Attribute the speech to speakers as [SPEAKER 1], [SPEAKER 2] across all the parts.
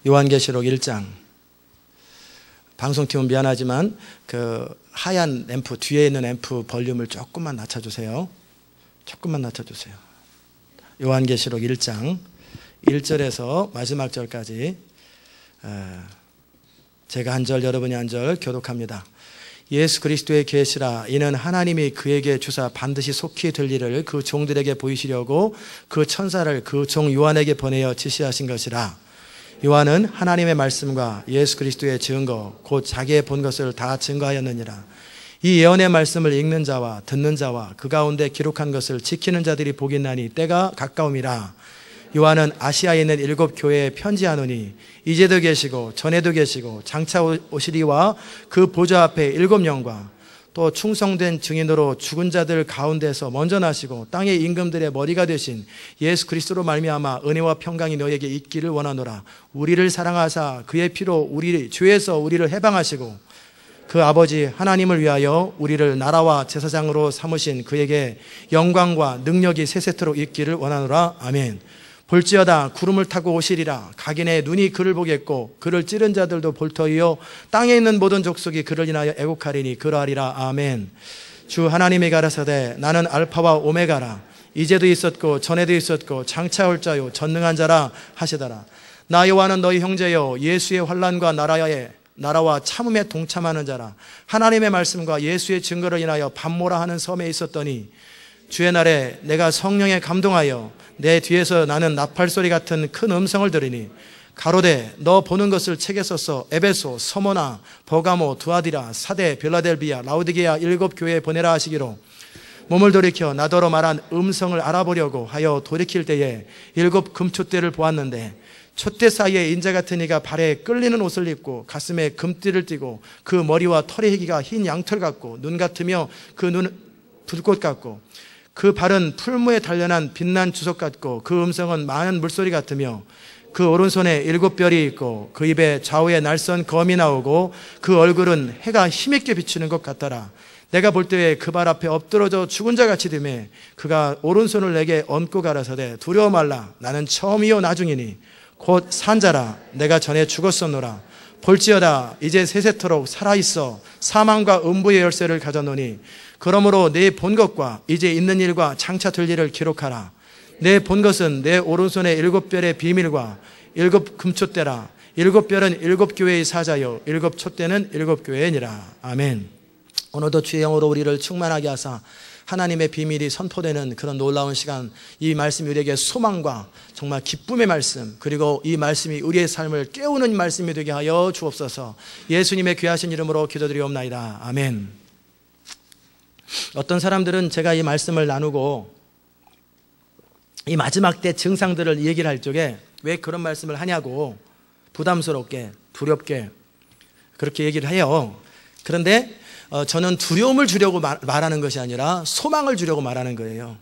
[SPEAKER 1] 요한계시록 1장. 방송팀은 미안하지만 그 하얀 앰프, 뒤에 있는 앰프 볼륨을 조금만 낮춰주세요. 조금만 낮춰주세요. 요한계시록 1장 1절에서 마지막 절까지 제가 한 절, 여러분이 한 절 교독합니다. 예수 그리스도의 계시라. 이는 하나님이 그에게 주사 반드시 속히 될 일을 그 종들에게 보이시려고 그 천사를 그 종 요한에게 보내어 지시하신 것이라. 요한은 하나님의 말씀과 예수 그리스도의 증거 곧 자기의 본 것을 다 증거하였느니라. 이 예언의 말씀을 읽는 자와 듣는 자와 그 가운데 기록한 것을 지키는 자들이 복이 나니 때가 가까움이라. 요한은 아시아에 있는 7 교회에 편지하노니 이제도 계시고 전에도 계시고 장차 오시리와 그 보좌 앞에 7 영과 또 충성된 증인으로 죽은 자들 가운데서 먼저 나시고 땅의 임금들의 머리가 되신 예수 그리스도로 말미암아 은혜와 평강이 너에게 있기를 원하노라. 우리를 사랑하사 그의 피로 우리 죄에서 우리를 해방하시고 그 아버지 하나님을 위하여 우리를 나라와 제사장으로 삼으신 그에게 영광과 능력이 세세토록 있기를 원하노라. 아멘. 볼지어다 구름을 타고 오시리라. 각인의 눈이 그를 보겠고 그를 찌른 자들도 볼 터이요 땅에 있는 모든 족속이 그를 인하여 애곡하리니 그러하리라. 아멘. 주 하나님이 가라사대 나는 알파와 오메가라. 이제도 있었고 전에도 있었고 장차 올 자요 전능한 자라 하시더라. 나 요한은 너희 형제요 예수의 환난과 나라와 참음에 동참하는 자라. 하나님의 말씀과 예수의 증거를 인하여 밤모라 하는 섬에 있었더니 주의 날에 내가 성령에 감동하여 내 뒤에서 나는 나팔소리 같은 큰 음성을 들으니 가로되 너 보는 것을 책에 써서 에베소, 서모나, 버가모, 두아디라, 사대, 빌라델비아, 라우디게아 7 교회에 보내라 하시기로 몸을 돌이켜 나더러 말한 음성을 알아보려고 하여 돌이킬 때에 7 금촛대를 보았는데 촛대 사이에 인자 같은 이가 발에 끌리는 옷을 입고 가슴에 금띠를 띠고 그 머리와 털의 희기가 흰 양털 같고 눈 같으며 그 눈은 불꽃 같고 그 발은 풀무에 단련한 빛난 주석 같고 그 음성은 많은 물소리 같으며 그 오른손에 7 별이 있고 그 입에 좌우에 날선 검이 나오고 그 얼굴은 해가 힘있게 비추는 것 같더라. 내가 볼 때에 그 발 앞에 엎드러져 죽은 자같이 되매 그가 오른손을 내게 얹고 가라사대 두려워 말라. 나는 처음이요 나중이니 곧 산자라. 내가 전에 죽었었노라. 볼지어다 이제 세세토록 살아있어 사망과 음부의 열쇠를 가졌노니 그러므로 내 본 것과 이제 있는 일과 장차 될 일을 기록하라. 내 본 것은 내 오른손의 7 별의 비밀과 7 금촛대라. 7 별은 7 교회의 사자요 7 촛대는 7 교회니라. 아멘. 오늘도 주의 영으로 우리를 충만하게 하사 하나님의 비밀이 선포되는 그런 놀라운 시간, 이 말씀이 우리에게 소망과 정말 기쁨의 말씀, 그리고 이 말씀이 우리의 삶을 깨우는 말씀이 되게 하여 주옵소서. 예수님의 귀하신 이름으로 기도드리옵나이다. 아멘. 어떤 사람들은 제가 이 말씀을 나누고 이 마지막 때 증상들을 얘기를 할 적에 왜 그런 말씀을 하냐고 부담스럽게, 두렵게 그렇게 얘기를 해요. 그런데 저는 두려움을 주려고 말하는 것이 아니라 소망을 주려고 말하는 거예요.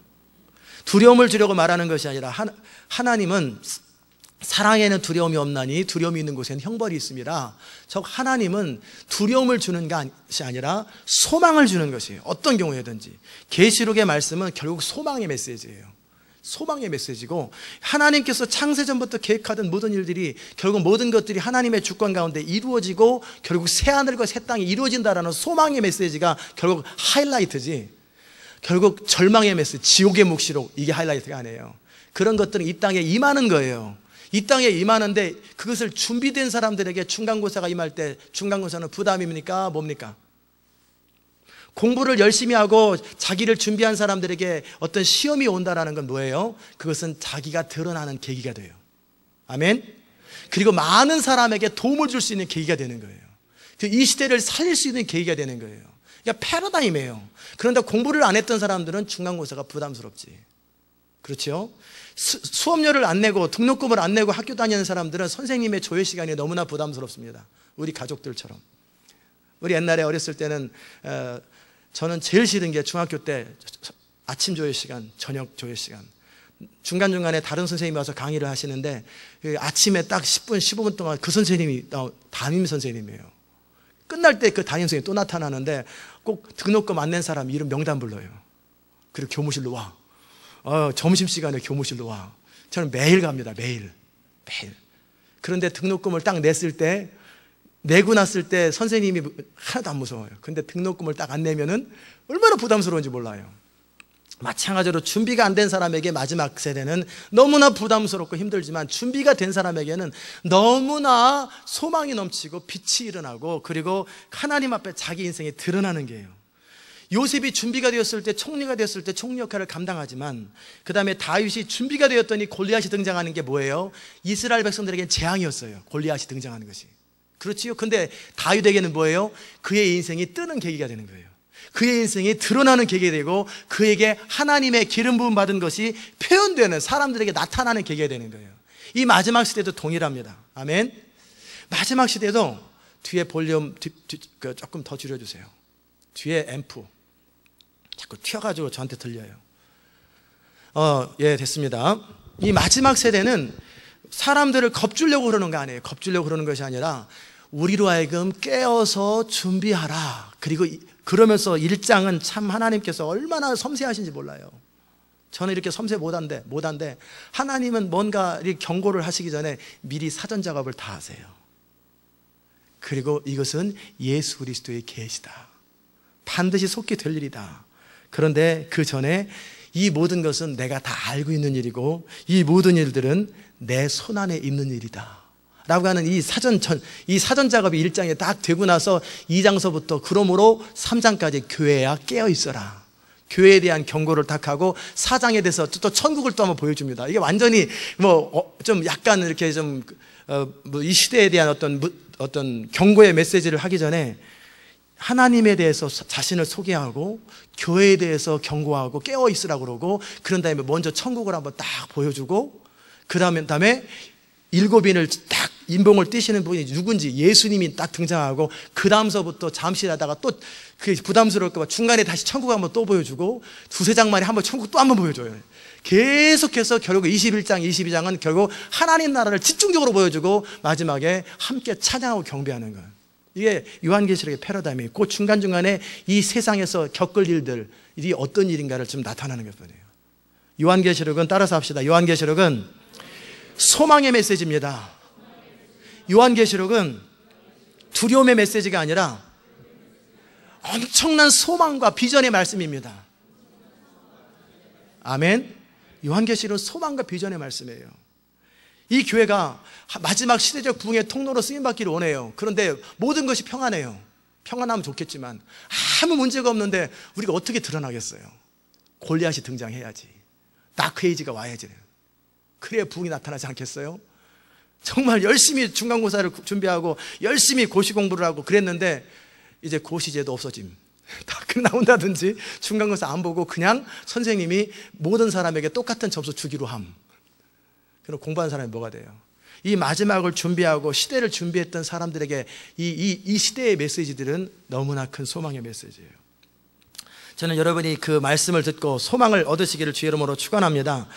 [SPEAKER 1] 두려움을 주려고 말하는 것이 아니라 하나님은 사랑에는 두려움이 없나니 두려움이 있는 곳에는 형벌이 있습니다. 즉 하나님은 두려움을 주는 것이 아니라 소망을 주는 것이에요. 어떤 경우에든지. 계시록의 말씀은 결국 소망의 메시지예요. 소망의 메시지고 하나님께서 창세전부터 계획하던 모든 일들이 결국 모든 것들이 하나님의 주권 가운데 이루어지고 결국 새하늘과 새 땅이 이루어진다라는 소망의 메시지가 결국 하이라이트지, 결국 절망의 메시지, 지옥의 묵시록, 이게 하이라이트가 아니에요. 그런 것들은 이 땅에 임하는 거예요. 이 땅에 임하는데 그것을 준비된 사람들에게 중간고사가 임할 때 중간고사는 부담입니까? 뭡니까? 공부를 열심히 하고 자기를 준비한 사람들에게 어떤 시험이 온다는 건 뭐예요? 그것은 자기가 드러나는 계기가 돼요. 아멘. 그리고 많은 사람에게 도움을 줄 수 있는 계기가 되는 거예요. 이 시대를 살릴 수 있는 계기가 되는 거예요. 그러니까 패러다임이에요. 그런데 공부를 안 했던 사람들은 중간고사가 부담스럽지. 그렇죠? 수업료를 안 내고 등록금을 안 내고 학교 다니는 사람들은 선생님의 조회 시간이 너무나 부담스럽습니다. 우리 가족들처럼. 우리 옛날에 어렸을 때는 저는 제일 싫은 게 중학교 때 아침 조회 시간, 저녁 조회 시간. 중간중간에 다른 선생님이 와서 강의를 하시는데 아침에 딱 10분, 15분 동안 그 선생님이 담임 선생님이에요. 끝날 때 그 담임 선생님이 또 나타나는데 꼭 등록금 안 낸 사람 이름 명단 불러요. 그리고 교무실로 와. 점심시간에 교무실로 와. 저는 매일 갑니다. 매일. 그런데 등록금을 딱 냈을 때, 내고 났을 때 선생님이 하나도 안 무서워요. 근데 등록금을 딱 안 내면은 얼마나 부담스러운지 몰라요. 마찬가지로 준비가 안 된 사람에게 마지막 세대는 너무나 부담스럽고 힘들지만, 준비가 된 사람에게는 너무나 소망이 넘치고 빛이 일어나고, 그리고 하나님 앞에 자기 인생이 드러나는 게예요. 요셉이 준비가 되었을 때, 총리가 되었을 때 총리 역할을 감당하지만, 그 다음에 다윗이 준비가 되었더니 골리앗이 등장하는 게 뭐예요? 이스라엘 백성들에게는 재앙이었어요. 골리앗이 등장하는 것이. 그렇지요? 근데 다윗에게는 뭐예요? 그의 인생이 뜨는 계기가 되는 거예요. 그의 인생이 드러나는 계기가 되고, 그에게 하나님의 기름 부음 받은 것이 표현되는, 사람들에게 나타나는 계기가 되는 거예요. 이 마지막 시대도 동일합니다. 아멘. 마지막 시대도 뒤에 볼륨 조금 더 줄여주세요. 뒤에 앰프 자꾸 튀어가지고 저한테 들려요. 예, 됐습니다. 이 마지막 세대는 사람들을 겁주려고 그러는 거 아니에요. 겁주려고 그러는 것이 아니라 우리로 하여금 깨어서 준비하라. 그리고 그러면서 1장은 참 하나님께서 얼마나 섬세하신지 몰라요. 저는 이렇게 섬세 못한데 하나님은 뭔가 경고를 하시기 전에 미리 사전 작업을 다 하세요. 그리고 이것은 예수 그리스도의 계시다. 반드시 속히 될 일이다. 그런데 그 전에 이 모든 것은 내가 다 알고 있는 일이고, 이 모든 일들은 내 손안에 있는 일이다 라고 하는 이 사전 작업이 1장에 딱 되고 나서 2장서부터 그러므로 3장까지 교회야 깨어 있어라. 교회에 대한 경고를 딱 하고 4장에 대해서 또 천국을 또 한번 보여줍니다. 이게 완전히 좀 약간 이렇게 좀 이 시대에 대한 어떤 경고의 메시지를 하기 전에 하나님에 대해서 자신을 소개하고, 교회에 대해서 경고하고 깨어 있으라고 그러고, 그런 다음에 먼저 천국을 한번 딱 보여주고, 그 다음에 7인을 딱 인봉을 띄시는 분이 누군지 예수님이 딱 등장하고, 그 다음서부터 잠시 하다가 또 그 부담스러울까 봐 중간에 다시 천국 한번 또 보여주고, 두세 장 만에 한번 천국 또 한번 보여줘요. 계속해서 결국 21장, 22장은 결국 하나님 나라를 집중적으로 보여주고, 마지막에 함께 찬양하고 경배하는 거예요. 이게 요한계시록의 패러다임이에요. 그 중간중간에 이 세상에서 겪을 일들이 어떤 일인가를 좀 나타나는 것뿐이에요. 요한계시록은 따라서 합시다. 요한계시록은 소망의 메시지입니다. 요한계시록은 두려움의 메시지가 아니라 엄청난 소망과 비전의 말씀입니다. 아멘. 요한계시록은 소망과 비전의 말씀이에요. 이 교회가 마지막 시대적 부흥의 통로로 쓰임받기를 원해요. 그런데 모든 것이 평안해요. 평안하면 좋겠지만 아무 문제가 없는데 우리가 어떻게 드러나겠어요? 골리앗이 등장해야지. 다크에이지가 와야지. 그래야 부흥이 나타나지 않겠어요? 정말 열심히 중간고사를 준비하고 열심히 고시 공부를 하고 그랬는데 이제 고시제도 없어짐. 다 끝나온다든지 중간고사 안 보고 그냥 선생님이 모든 사람에게 똑같은 점수 주기로 함. 그럼 공부하는 사람이 뭐가 돼요? 이 마지막을 준비하고 시대를 준비했던 사람들에게 이 시대의 메시지들은 너무나 큰 소망의 메시지예요. 저는 여러분이 그 말씀을 듣고 소망을 얻으시기를 주의 이름으로 축원합니다.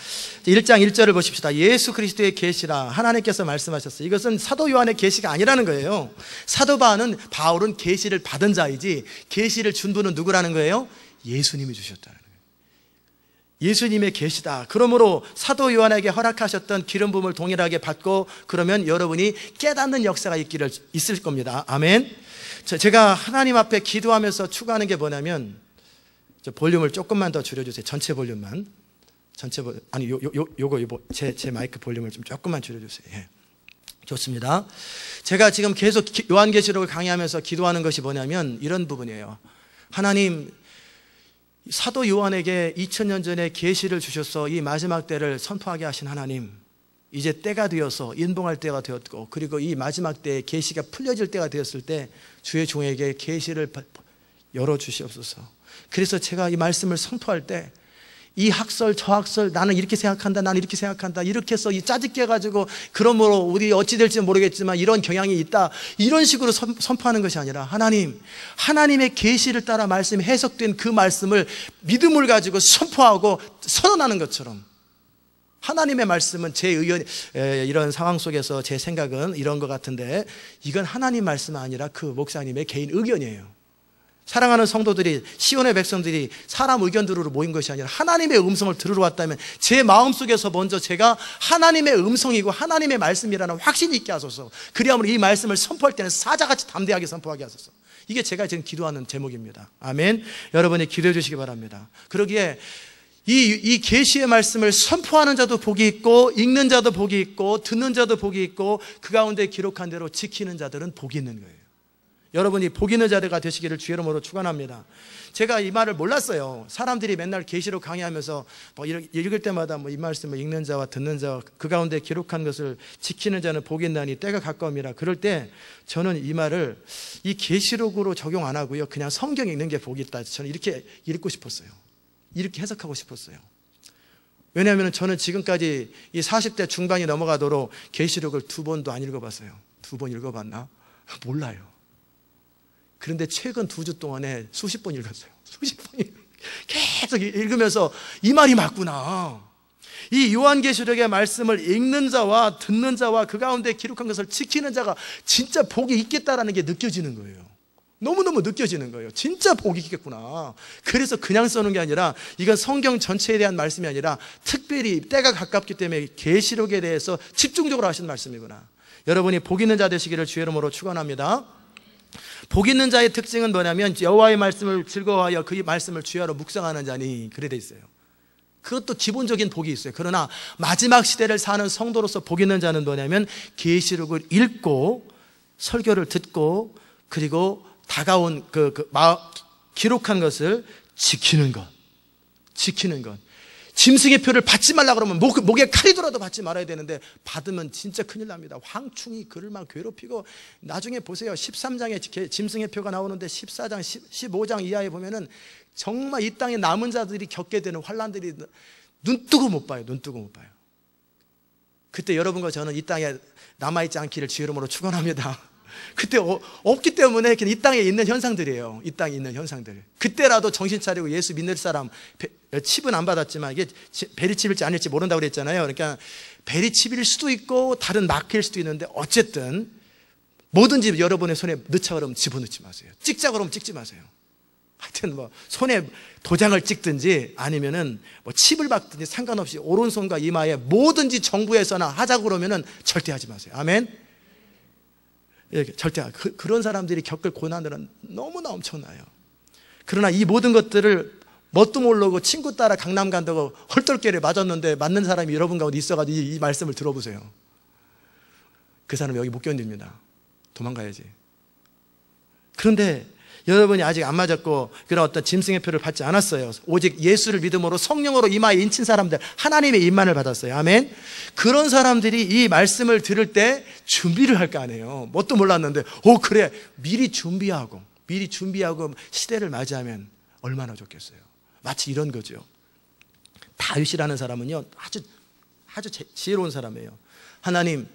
[SPEAKER 1] 1장 1절을 보십시다. 예수 그리스도의 계시라 하나님께서 말씀하셨어요. 이것은 사도 요한의 계시가 아니라는 거예요. 사도 바울은 계시를 받은 자이지 계시를 준 분은 누구라는 거예요? 예수님이 주셨다는 거예요. 예수님의 계시다. 그러므로 사도 요한에게 허락하셨던 기름 부음을 동일하게 받고 그러면 여러분이 깨닫는 역사가 있을 겁니다. 아멘. 제가 하나님 앞에 기도하면서 추구하는 게 뭐냐면, 저 볼륨을 조금만 더 줄여주세요. 전체 볼륨만. 제 마이크 볼륨을 좀 조금만 줄여주세요. 예. 좋습니다. 제가 지금 계속 요한계시록을 강의하면서 기도하는 것이 뭐냐면 이런 부분이에요. 하나님, 사도 요한에게 2000년 전에 계시를 주셔서 이 마지막 때를 선포하게 하신 하나님, 이제 때가 되어서 인봉할 때가 되었고, 그리고 이 마지막 때에 계시가 풀려질 때가 되었을 때 주의 종에게 계시를 열어주시옵소서. 그래서 제가 이 말씀을 선포할 때 이 학설 저 학설 나는 이렇게 생각한다, 나는 이렇게 생각한다, 이렇게 해서 이 짜집게 가지고 그러므로 우리 어찌 될지 모르겠지만 이런 경향이 있다, 이런 식으로 선포하는 것이 아니라 하나님의 계시를 따라 말씀이 해석된 그 말씀을 믿음을 가지고 선포하고 선언하는 것처럼, 하나님의 말씀은 제 의견, 이런 상황 속에서 제 생각은 이런 것 같은데 이건 하나님 말씀이 아니라 그 목사님의 개인 의견이에요. 사랑하는 성도들이, 시온의 백성들이 사람 의견 들으러 모인 것이 아니라 하나님의 음성을 들으러 왔다면 제 마음속에서 먼저 제가 하나님의 음성이고 하나님의 말씀이라는 확신이 있게 하소서. 그리하면 이 말씀을 선포할 때는 사자같이 담대하게 선포하게 하소서. 이게 제가 지금 기도하는 제목입니다. 아멘. 여러분이 기도해 주시기 바랍니다. 그러기에 이 계시의 말씀을 선포하는 자도 복이 있고, 읽는 자도 복이 있고, 듣는 자도 복이 있고, 그 가운데 기록한 대로 지키는 자들은 복이 있는 거예요. 여러분이 복 있는 자들가 되시기를 주의 이름으로 축원합니다. 제가 이 말을 몰랐어요. 사람들이 맨날 계시록 강의하면서 뭐 읽을 때마다 뭐 이 말씀을 읽는 자와 듣는 자와 그 가운데 기록한 것을 지키는 자는 복이 있나니 때가 가까움이라. 그럴 때 저는 이 말을 이 계시록으로 적용 안 하고요, 그냥 성경 읽는 게 복이 있다, 저는 이렇게 읽고 싶었어요. 이렇게 해석하고 싶었어요. 왜냐하면 저는 지금까지 이 40대 중반이 넘어가도록 계시록을 2번도 안 읽어봤어요. 2번 읽어봤나? 몰라요. 그런데 최근 2주 동안에 수십 번 읽었어요. 수십 번 계속 읽으면서 이 말이 맞구나. 이 요한계시록의 말씀을 읽는 자와 듣는 자와 그 가운데 기록한 것을 지키는 자가 진짜 복이 있겠다라는 게 느껴지는 거예요. 너무너무 느껴지는 거예요. 진짜 복이 있겠구나. 그래서 그냥 써는 게 아니라 이건 성경 전체에 대한 말씀이 아니라 특별히 때가 가깝기 때문에 계시록에 대해서 집중적으로 하시는 말씀이구나. 여러분이 복 있는 자 되시기를 주의 이름으로 축원합니다. 복 있는 자의 특징은 뭐냐면 여호와의 말씀을 즐거워하여 그 말씀을 주야로 묵상하는 자니, 그래 돼 있어요. 그것도 기본적인 복이 있어요. 그러나 마지막 시대를 사는 성도로서 복 있는 자는 뭐냐면 계시록을 읽고 설교를 듣고 그리고 다가온 기록한 것을 지키는 것. 짐승의 표를 받지 말라 그러면 목에 칼이 들어도 받지 말아야 되는데 받으면 진짜 큰일 납니다. 황충이 그를 막 괴롭히고, 나중에 보세요. 13장에 짐승의 표가 나오는데 14장, 15장 이하에 보면은 정말 이 땅에 남은 자들이 겪게 되는 환난들이 눈 뜨고 못 봐요. 그때 여러분과 저는 이 땅에 남아있지 않기를 주의 이름으로 축원합니다. 그때 없기 때문에 이 땅에 있는 현상들이에요. 이 땅에 있는 현상들. 그때라도 정신 차리고 예수 믿는 사람, 칩은 안 받았지만 이게 베리칩일지 아닐지 모른다고 그랬잖아요. 그러니까 베리칩일 수도 있고 다른 마크일 수도 있는데 어쨌든 뭐든지 여러분의 손에 넣자 그러면 집어넣지 마세요. 찍자 그러면 찍지 마세요. 하여튼 뭐 손에 도장을 찍든지 아니면은 뭐 칩을 박든지 상관없이 오른손과 이마에 뭐든지 정부에서나 하자고 그러면은 절대 하지 마세요. 아멘. 절대 그런 사람들이 겪을 고난들은 너무나 엄청나요. 그러나 이 모든 것들을 뭣도 모르고 친구 따라 강남 간다고 헐떨결에 맞았는데 맞는 사람이 여러분 가운데 있어가지고 이 말씀을 들어보세요. 그 사람 여기 못 견딥니다. 도망가야지. 그런데 여러분이 아직 안 맞았고 그런 어떤 짐승의 표를 받지 않았어요. 오직 예수를 믿음으로 성령으로 이마에 인친 사람들, 하나님의 임만을 받았어요. 아멘. 그런 사람들이 이 말씀을 들을 때 준비를 할 거 아니에요. 뭣도 몰랐는데 그래, 미리 준비하고 시대를 맞이하면 얼마나 좋겠어요. 마치 이런 거죠. 다윗이라는 사람은요, 아주 지혜로운 사람이에요. 하나님,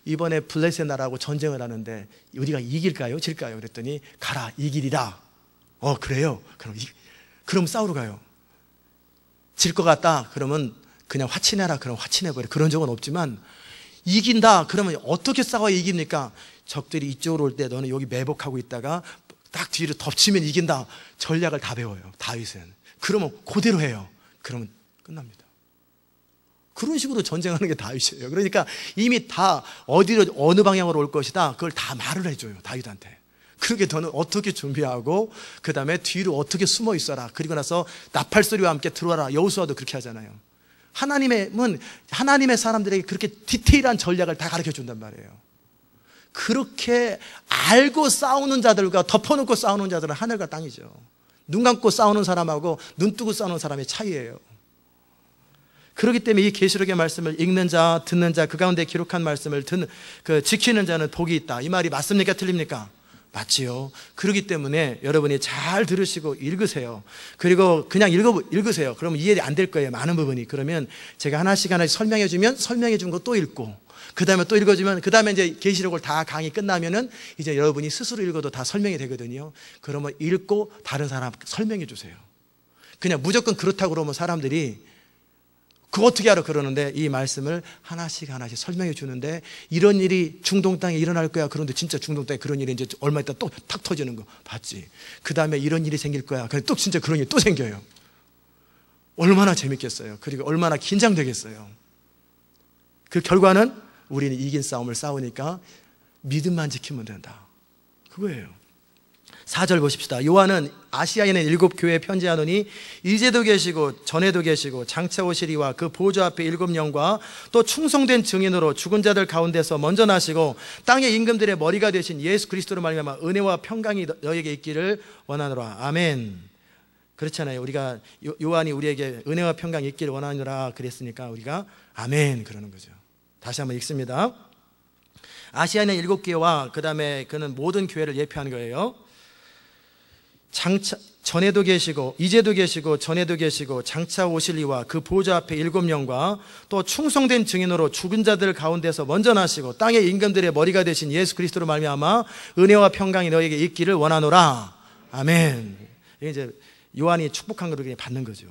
[SPEAKER 1] 이번에 블레셋 나라하고 전쟁을 하는데 우리가 이길까요? 질까요? 그랬더니 가라, 이기리라. 그래요? 그럼 싸우러 가요. 질 것 같다 그러면 그냥 화친해라. 그럼 화친해버려. 그런 적은 없지만 이긴다 그러면 어떻게 싸워야 이깁니까? 적들이 이쪽으로 올 때 너는 여기 매복하고 있다가 딱 뒤로 덮치면 이긴다. 전략을 다 배워요, 다윗은. 그러면 그대로 해요. 그러면 끝납니다. 그런 식으로 전쟁하는 게 다윗이에요. 그러니까 이미 다 어느 방향으로 올 것이다, 그걸 다 말을 해줘요, 다윗한테. 그렇게 너는 어떻게 준비하고 그 다음에 뒤로 어떻게 숨어 있어라. 그리고 나서 나팔소리와 함께 들어와라. 여호수아도 그렇게 하잖아요. 하나님의 사람들에게 그렇게 디테일한 전략을 다 가르쳐 준단 말이에요. 그렇게 알고 싸우는 자들과 덮어놓고 싸우는 자들은 하늘과 땅이죠. 눈 감고 싸우는 사람하고 눈 뜨고 싸우는 사람의 차이예요. 그렇기 때문에 이 계시록의 말씀을 읽는 자, 듣는 자, 그 가운데 기록한 말씀을 지키는 자는 복이 있다. 이 말이 맞습니까? 틀립니까? 맞지요. 그렇기 때문에 여러분이 잘 들으시고 읽으세요. 그리고 그냥 읽으세요. 그러면 이해 안 될 거예요, 많은 부분이. 그러면 제가 하나씩 설명해 주면 설명해 준 거 또 읽고, 그 다음에 또 읽어주면, 그 다음에 이제 계시록을 다 강의 끝나면은 이제 여러분이 스스로 읽어도 다 설명이 되거든요. 그러면 읽고 다른 사람 설명해 주세요. 그냥 무조건 그렇다고 그러면 사람들이 그거 어떻게 알아? 그러는데 이 말씀을 하나씩 하나씩 설명해 주는데, 이런 일이 중동 땅에 일어날 거야. 그런데 진짜 중동 땅에 그런 일이 이제 얼마 있다 또 탁 터지는 거 봤지. 그 다음에 이런 일이 생길 거야. 그런데 또 진짜 그런 일이 또 생겨요. 얼마나 재밌겠어요. 그리고 얼마나 긴장되겠어요. 그 결과는 우리는 이긴 싸움을 싸우니까 믿음만 지키면 된다. 그거예요. 4절 보십시다. 요한은 아시아에 있는 7 교회에 편지하노니 이제도 계시고 전에도 계시고 장차 오시리와 그 보좌 앞에 7 영과 또 충성된 증인으로 죽은 자들 가운데서 먼저 나시고 땅의 임금들의 머리가 되신 예수 그리스도로 말미암아 은혜와 평강이 너에게 있기를 원하노라. 아멘. 그렇잖아요. 우리가 요한이 우리에게 은혜와 평강이 있기를 원하노라 그랬으니까 우리가 아멘 그러는 거죠. 다시 한번 읽습니다. 아시아에 있는 7 교회와 그 다음에 그는 모든 교회를 예표하는 거예요. 장차 전에도 계시고 이제도 계시고 전에도 계시고 장차 오실리와 그 보좌 앞에 7 영과 또 충성된 증인으로 죽은 자들 가운데서 먼저 나시고 땅의 임금들의 머리가 되신 예수 그리스도로 말미암아 은혜와 평강이 너에게 있기를 원하노라. 아멘. 이게 이제 요한이 축복한 걸 받는 거죠.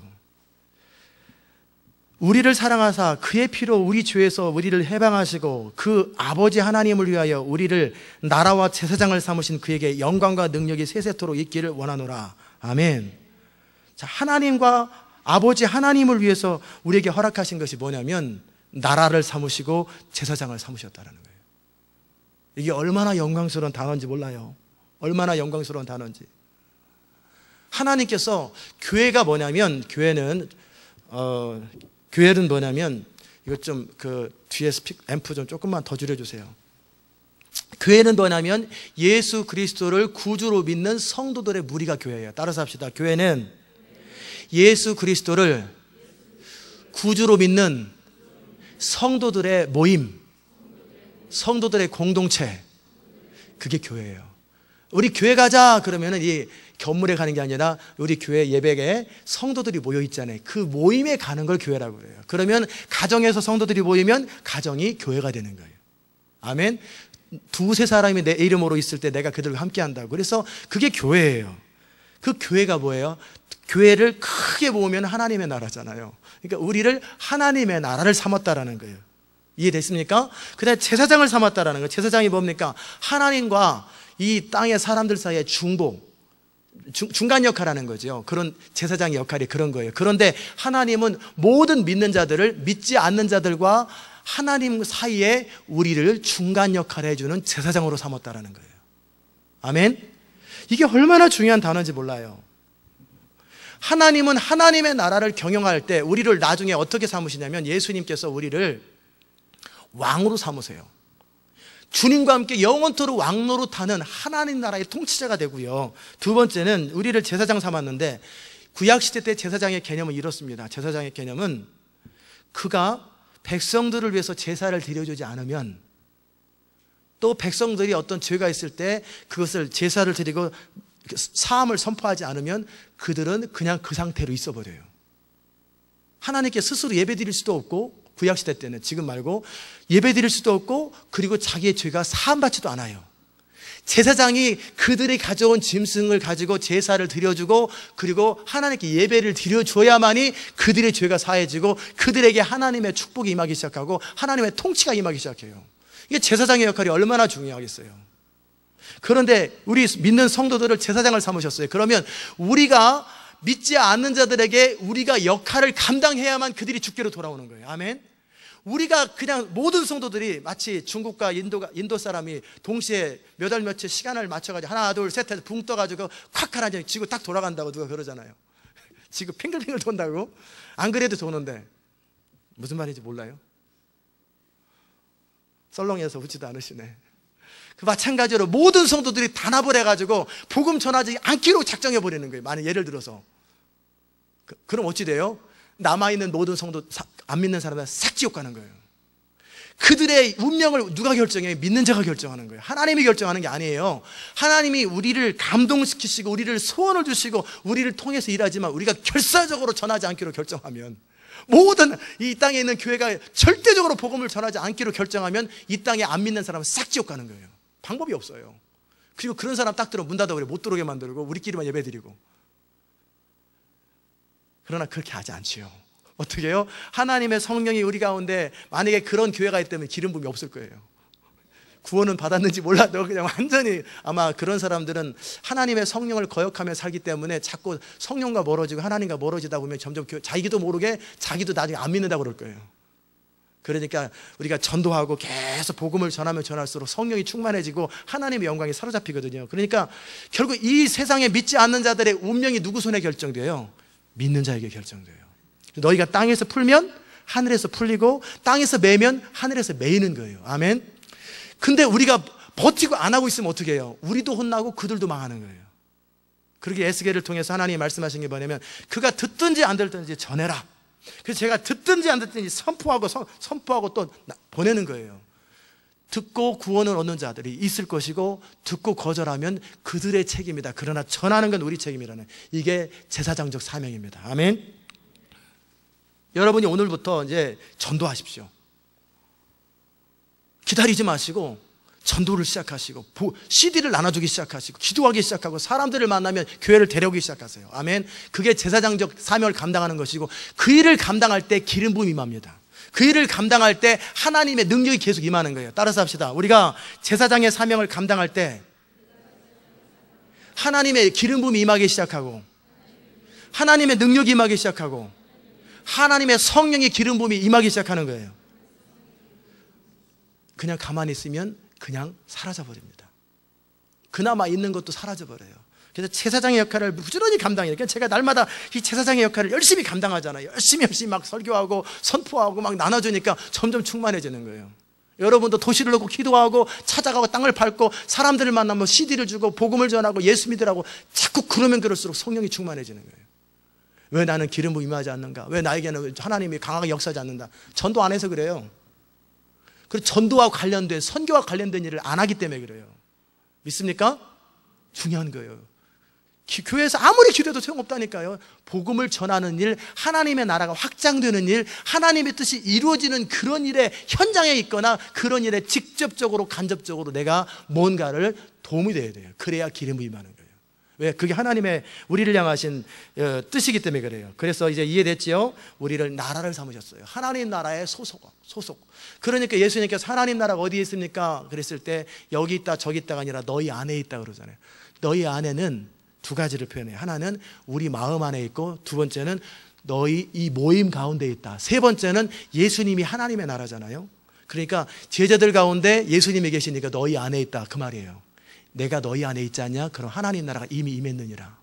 [SPEAKER 1] 우리를 사랑하사 그의 피로 우리 죄에서 우리를 해방하시고 그 아버지 하나님을 위하여 우리를 나라와 제사장을 삼으신 그에게 영광과 능력이 세세토록 있기를 원하노라. 아멘. 자, 하나님과 아버지 하나님을 위해서 우리에게 허락하신 것이 뭐냐면 나라를 삼으시고 제사장을 삼으셨다는 거예요. 이게 얼마나 영광스러운 단어인지 몰라요. 얼마나 영광스러운 단어인지. 하나님께서 교회가 뭐냐면 교회는 뭐냐면 이거 좀 그 뒤에 앰프 좀 조금만 더 줄여주세요. 교회는 뭐냐면 예수 그리스도를 구주로 믿는 성도들의 무리가 교회예요. 따라서 합시다. 교회는 예수 그리스도를 구주로 믿는 성도들의 모임, 성도들의 공동체, 그게 교회예요. 우리 교회 가자 그러면은 이 견물에 가는 게 아니라 우리 교회 예배에 성도들이 모여 있잖아요. 그 모임에 가는 걸 교회라고 그래요. 그러면 가정에서 성도들이 모이면 가정이 교회가 되는 거예요. 아멘. 2-3 사람이 내 이름으로 있을 때 내가 그들과 함께 한다고. 그래서 그게 교회예요. 그 교회가 뭐예요? 교회를 크게 모으면 하나님의 나라잖아요. 그러니까 우리를 하나님의 나라를 삼았다라는 거예요. 이해됐습니까? 그 다음에 제사장을 삼았다라는 거예요. 제사장이 뭡니까? 하나님과 이 땅의 사람들 사이의 중간 역할을 하는 거죠. 그런 제사장의 역할이 그런 거예요. 그런데 하나님은 모든 믿는 자들을 믿지 않는 자들과 하나님 사이에 우리를 중간 역할을 해주는 제사장으로 삼았다라는 거예요. 아멘. 이게 얼마나 중요한 단어인지 몰라요. 하나님은 하나님의 나라를 경영할 때 우리를 나중에 어떻게 삼으시냐면 예수님께서 우리를 왕으로 삼으세요. 주님과 함께 영원토록 왕노릇하는 하나님 나라의 통치자가 되고요. 2번째는 우리를 제사장 삼았는데 구약시대 때 제사장의 개념은 이렇습니다. 제사장의 개념은 그가 백성들을 위해서 제사를 드려주지 않으면, 또 백성들이 어떤 죄가 있을 때 그것을 제사를 드리고 사함을 선포하지 않으면 그들은 그냥 그 상태로 있어버려요. 하나님께 스스로 예배드릴 수도 없고, 구약시대 때는 지금 말고 예배드릴 수도 없고, 그리고 자기의 죄가 사함받지도 않아요. 제사장이 그들이 가져온 짐승을 가지고 제사를 드려주고 그리고 하나님께 예배를 드려줘야만이 그들의 죄가 사해지고 그들에게 하나님의 축복이 임하기 시작하고 하나님의 통치가 임하기 시작해요. 이게 제사장의 역할이 얼마나 중요하겠어요. 그런데 우리 믿는 성도들을 제사장을 삼으셨어요. 그러면 우리가 믿지 않는 자들에게 우리가 역할을 감당해야만 그들이 주께로 돌아오는 거예요. 아멘. 우리가 그냥 모든 성도들이 마치 중국과 인도 사람이 동시에 몇 월 며칠 시간을 맞춰가지고 하나 둘 셋 해서 붕 떠가지고 콱 하나 지구 딱 돌아간다고 누가 그러잖아요. 지구 핑글핑글 돈다고. 안 그래도 도는데 무슨 말인지 몰라요? 썰렁해서 웃지도 않으시네. 그 마찬가지로 모든 성도들이 단합을 해가지고 복음 전하지 않기로 작정해버리는 거예요. 만약 예를 들어서 그럼 어찌 돼요? 남아있는 모든 성도 안 믿는 사람들 싹 지옥 가는 거예요. 그들의 운명을 누가 결정해요? 믿는 자가 결정하는 거예요. 하나님이 결정하는 게 아니에요. 하나님이 우리를 감동시키시고 우리를 소원을 주시고 우리를 통해서 일하지만 우리가 결사적으로 전하지 않기로 결정하면, 모든 이 땅에 있는 교회가 절대적으로 복음을 전하지 않기로 결정하면 이 땅에 안 믿는 사람은 싹 지옥 가는 거예요. 방법이 없어요. 그리고 그런 사람 딱 들어 문 닫아버려. 못 들어오게 만들고 우리끼리만 예배 드리고. 그러나 그렇게 하지 않지요. 어떻게 해요? 하나님의 성령이 우리 가운데 만약에 그런 교회가 있다면 기름 부음이 없을 거예요. 구원은 받았는지 몰라도 그냥 완전히 아마 그런 사람들은 하나님의 성령을 거역하며 살기 때문에 자꾸 성령과 멀어지고 하나님과 멀어지다 보면 점점 자기도 모르게 자기도 나중에 안 믿는다고 그럴 거예요. 그러니까 우리가 전도하고 계속 복음을 전하면 전할수록 성령이 충만해지고 하나님의 영광이 사로잡히거든요. 그러니까 결국 이 세상에 믿지 않는 자들의 운명이 누구 손에 결정돼요? 믿는 자에게 결정돼요. 너희가 땅에서 풀면 하늘에서 풀리고 땅에서 매면 하늘에서 매이는 거예요. 아멘. 근데 우리가 버티고 안 하고 있으면 어떻게 해요? 우리도 혼나고 그들도 망하는 거예요. 그렇게 에스겔을 통해서 하나님이 말씀하신 게 뭐냐면 그가 듣든지 안 듣든지 전해라. 그래서 제가 듣든지 안 듣든지 선포하고 또 보내는 거예요. 듣고 구원을 얻는 자들이 있을 것이고 듣고 거절하면 그들의 책임이다. 그러나 전하는 건 우리 책임이라는, 이게 제사장적 사명입니다. 아멘. 여러분이 오늘부터 이제 전도하십시오. 기다리지 마시고 전도를 시작하시고 CD를 나눠주기 시작하시고 기도하기 시작하고 사람들을 만나면 교회를 데려오기 시작하세요. 아멘. 그게 제사장적 사명을 감당하는 것이고 그 일을 감당할 때 기름 부음이 임합니다. 그 일을 감당할 때 하나님의 능력이 계속 임하는 거예요. 따라서 합시다. 우리가 제사장의 사명을 감당할 때 하나님의 기름 부음이 임하기 시작하고 하나님의 능력이 임하기 시작하고 하나님의 성령의 기름 부음이 임하기 시작하는 거예요. 그냥 가만히 있으면 그냥 사라져버립니다. 그나마 있는 것도 사라져버려요. 그래서 제사장의 역할을 부지런히 감당해요. 그러니까 제가 날마다 이 제사장의 역할을 열심히 감당하잖아요. 열심히 막 설교하고 선포하고 막 나눠주니까 점점 충만해지는 거예요. 여러분도 도시를 놓고 기도하고 찾아가고 땅을 밟고 사람들을 만나면 CD를 주고 복음을 전하고 예수 믿으라고 자꾸 그러면 그럴수록 성령이 충만해지는 거예요. 왜 나는 기름 부음이 임하지 않는가? 왜 나에게는 하나님이 강하게 역사하지 않는다? 전도 안 해서 그래요. 그리고 전도와 관련된, 선교와 관련된 일을 안 하기 때문에 그래요. 믿습니까? 중요한 거예요. 교회에서 아무리 기도해도 소용없다니까요. 복음을 전하는 일, 하나님의 나라가 확장되는 일, 하나님의 뜻이 이루어지는 그런 일에 현장에 있거나 그런 일에 직접적으로 간접적으로 내가 뭔가를 도움이 돼야 돼요. 그래야 기름이 임하는 거예요. 왜? 그게 하나님의 우리를 향하신 뜻이기 때문에 그래요. 그래서 이제 이해됐지요? 우리를 나라를 삼으셨어요. 하나님 나라의 소속. 그러니까 예수님께서 하나님 나라가 어디에 있습니까? 그랬을 때 여기 있다 저기 있다가 아니라 너희 안에 있다 그러잖아요. 너희 안에는 두 가지를 표현해요. 하나는 우리 마음 안에 있고, 두 번째는 너희 이 모임 가운데 있다. 세 번째는 예수님이 하나님의 나라잖아요. 그러니까 제자들 가운데 예수님이 계시니까 너희 안에 있다 그 말이에요. 내가 너희 안에 있지 않냐? 그럼 하나님 나라가 이미 임했느니라.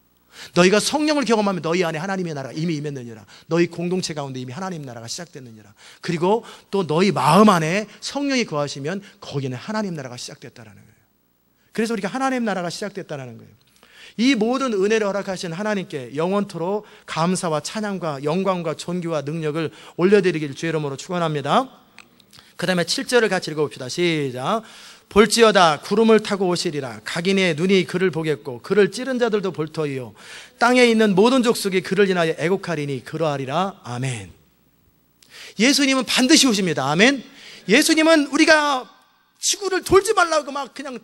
[SPEAKER 1] 너희가 성령을 경험하면 너희 안에 하나님의 나라가 이미 임했느니라. 너희 공동체 가운데 이미 하나님 나라가 시작됐느니라. 그리고 또 너희 마음 안에 성령이 거하시면 거기는 하나님 나라가 시작됐다라는 거예요. 그래서 우리가 하나님 나라가 시작됐다라는 거예요. 이 모든 은혜를 허락하신 하나님께 영원토록 감사와 찬양과 영광과 존귀와 능력을 올려드리길 주의 이름으로 축원합니다. 그 다음에 7절을 같이 읽어봅시다. 시작. 볼지어다 구름을 타고 오시리라. 각인의 눈이 그를 보겠고 그를 찌른 자들도 볼 터이요 땅에 있는 모든 족속이 그를 인하여 애곡하리니 그러하리라. 아멘. 예수님은 반드시 오십니다. 아멘. 예수님은 우리가 지구를 돌지 말라고 막 그냥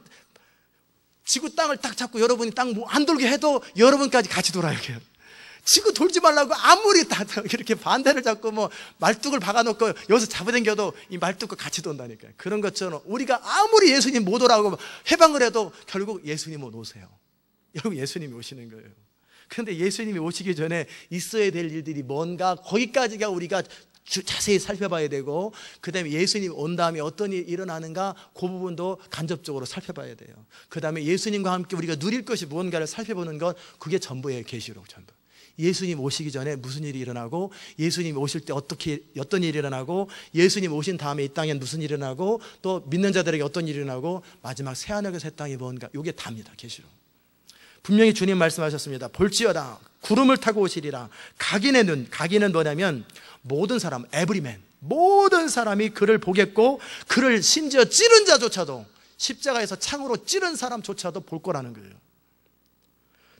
[SPEAKER 1] 지구 땅을 딱 잡고 여러분이 땅 안 돌게 해도 여러분까지 같이 돌아요. 지구 돌지 말라고 아무리 다 이렇게 반대를 잡고 뭐 말뚝을 박아놓고 여기서 잡아당겨도 이 말뚝과 같이 돈다니까요. 그런 것처럼 우리가 아무리 예수님 못 오라고 해방을 해도 결국 예수님은 오세요. 여러분, 예수님이 오시는 거예요. 그런데 예수님이 오시기 전에 있어야 될 일들이 뭔가 거기까지가 우리가 자세히 살펴봐야 되고, 그 다음에 예수님 온 다음에 어떤 일이 일어나는가 그 부분도 간접적으로 살펴봐야 돼요. 그 다음에 예수님과 함께 우리가 누릴 것이 무언가를 살펴보는 것, 그게 전부예요. 계시록 전부. 예수님 오시기 전에 무슨 일이 일어나고, 예수님 오실 때 어떤 일이 일어나고, 예수님 오신 다음에 이 땅에 무슨 일이 일어나고, 또 믿는 자들에게 어떤 일이 일어나고, 마지막 새하늘과 새 땅이 뭔가, 이게 답니다. 계시록. 분명히 주님 말씀하셨습니다. 볼지어다 구름을 타고 오시리라. 각인의 눈, 각인은 뭐냐면 모든 사람, 에브리맨, 모든 사람이 그를 보겠고 그를 심지어 찌른 자조차도, 십자가에서 창으로 찌른 사람조차도 볼 거라는 거예요.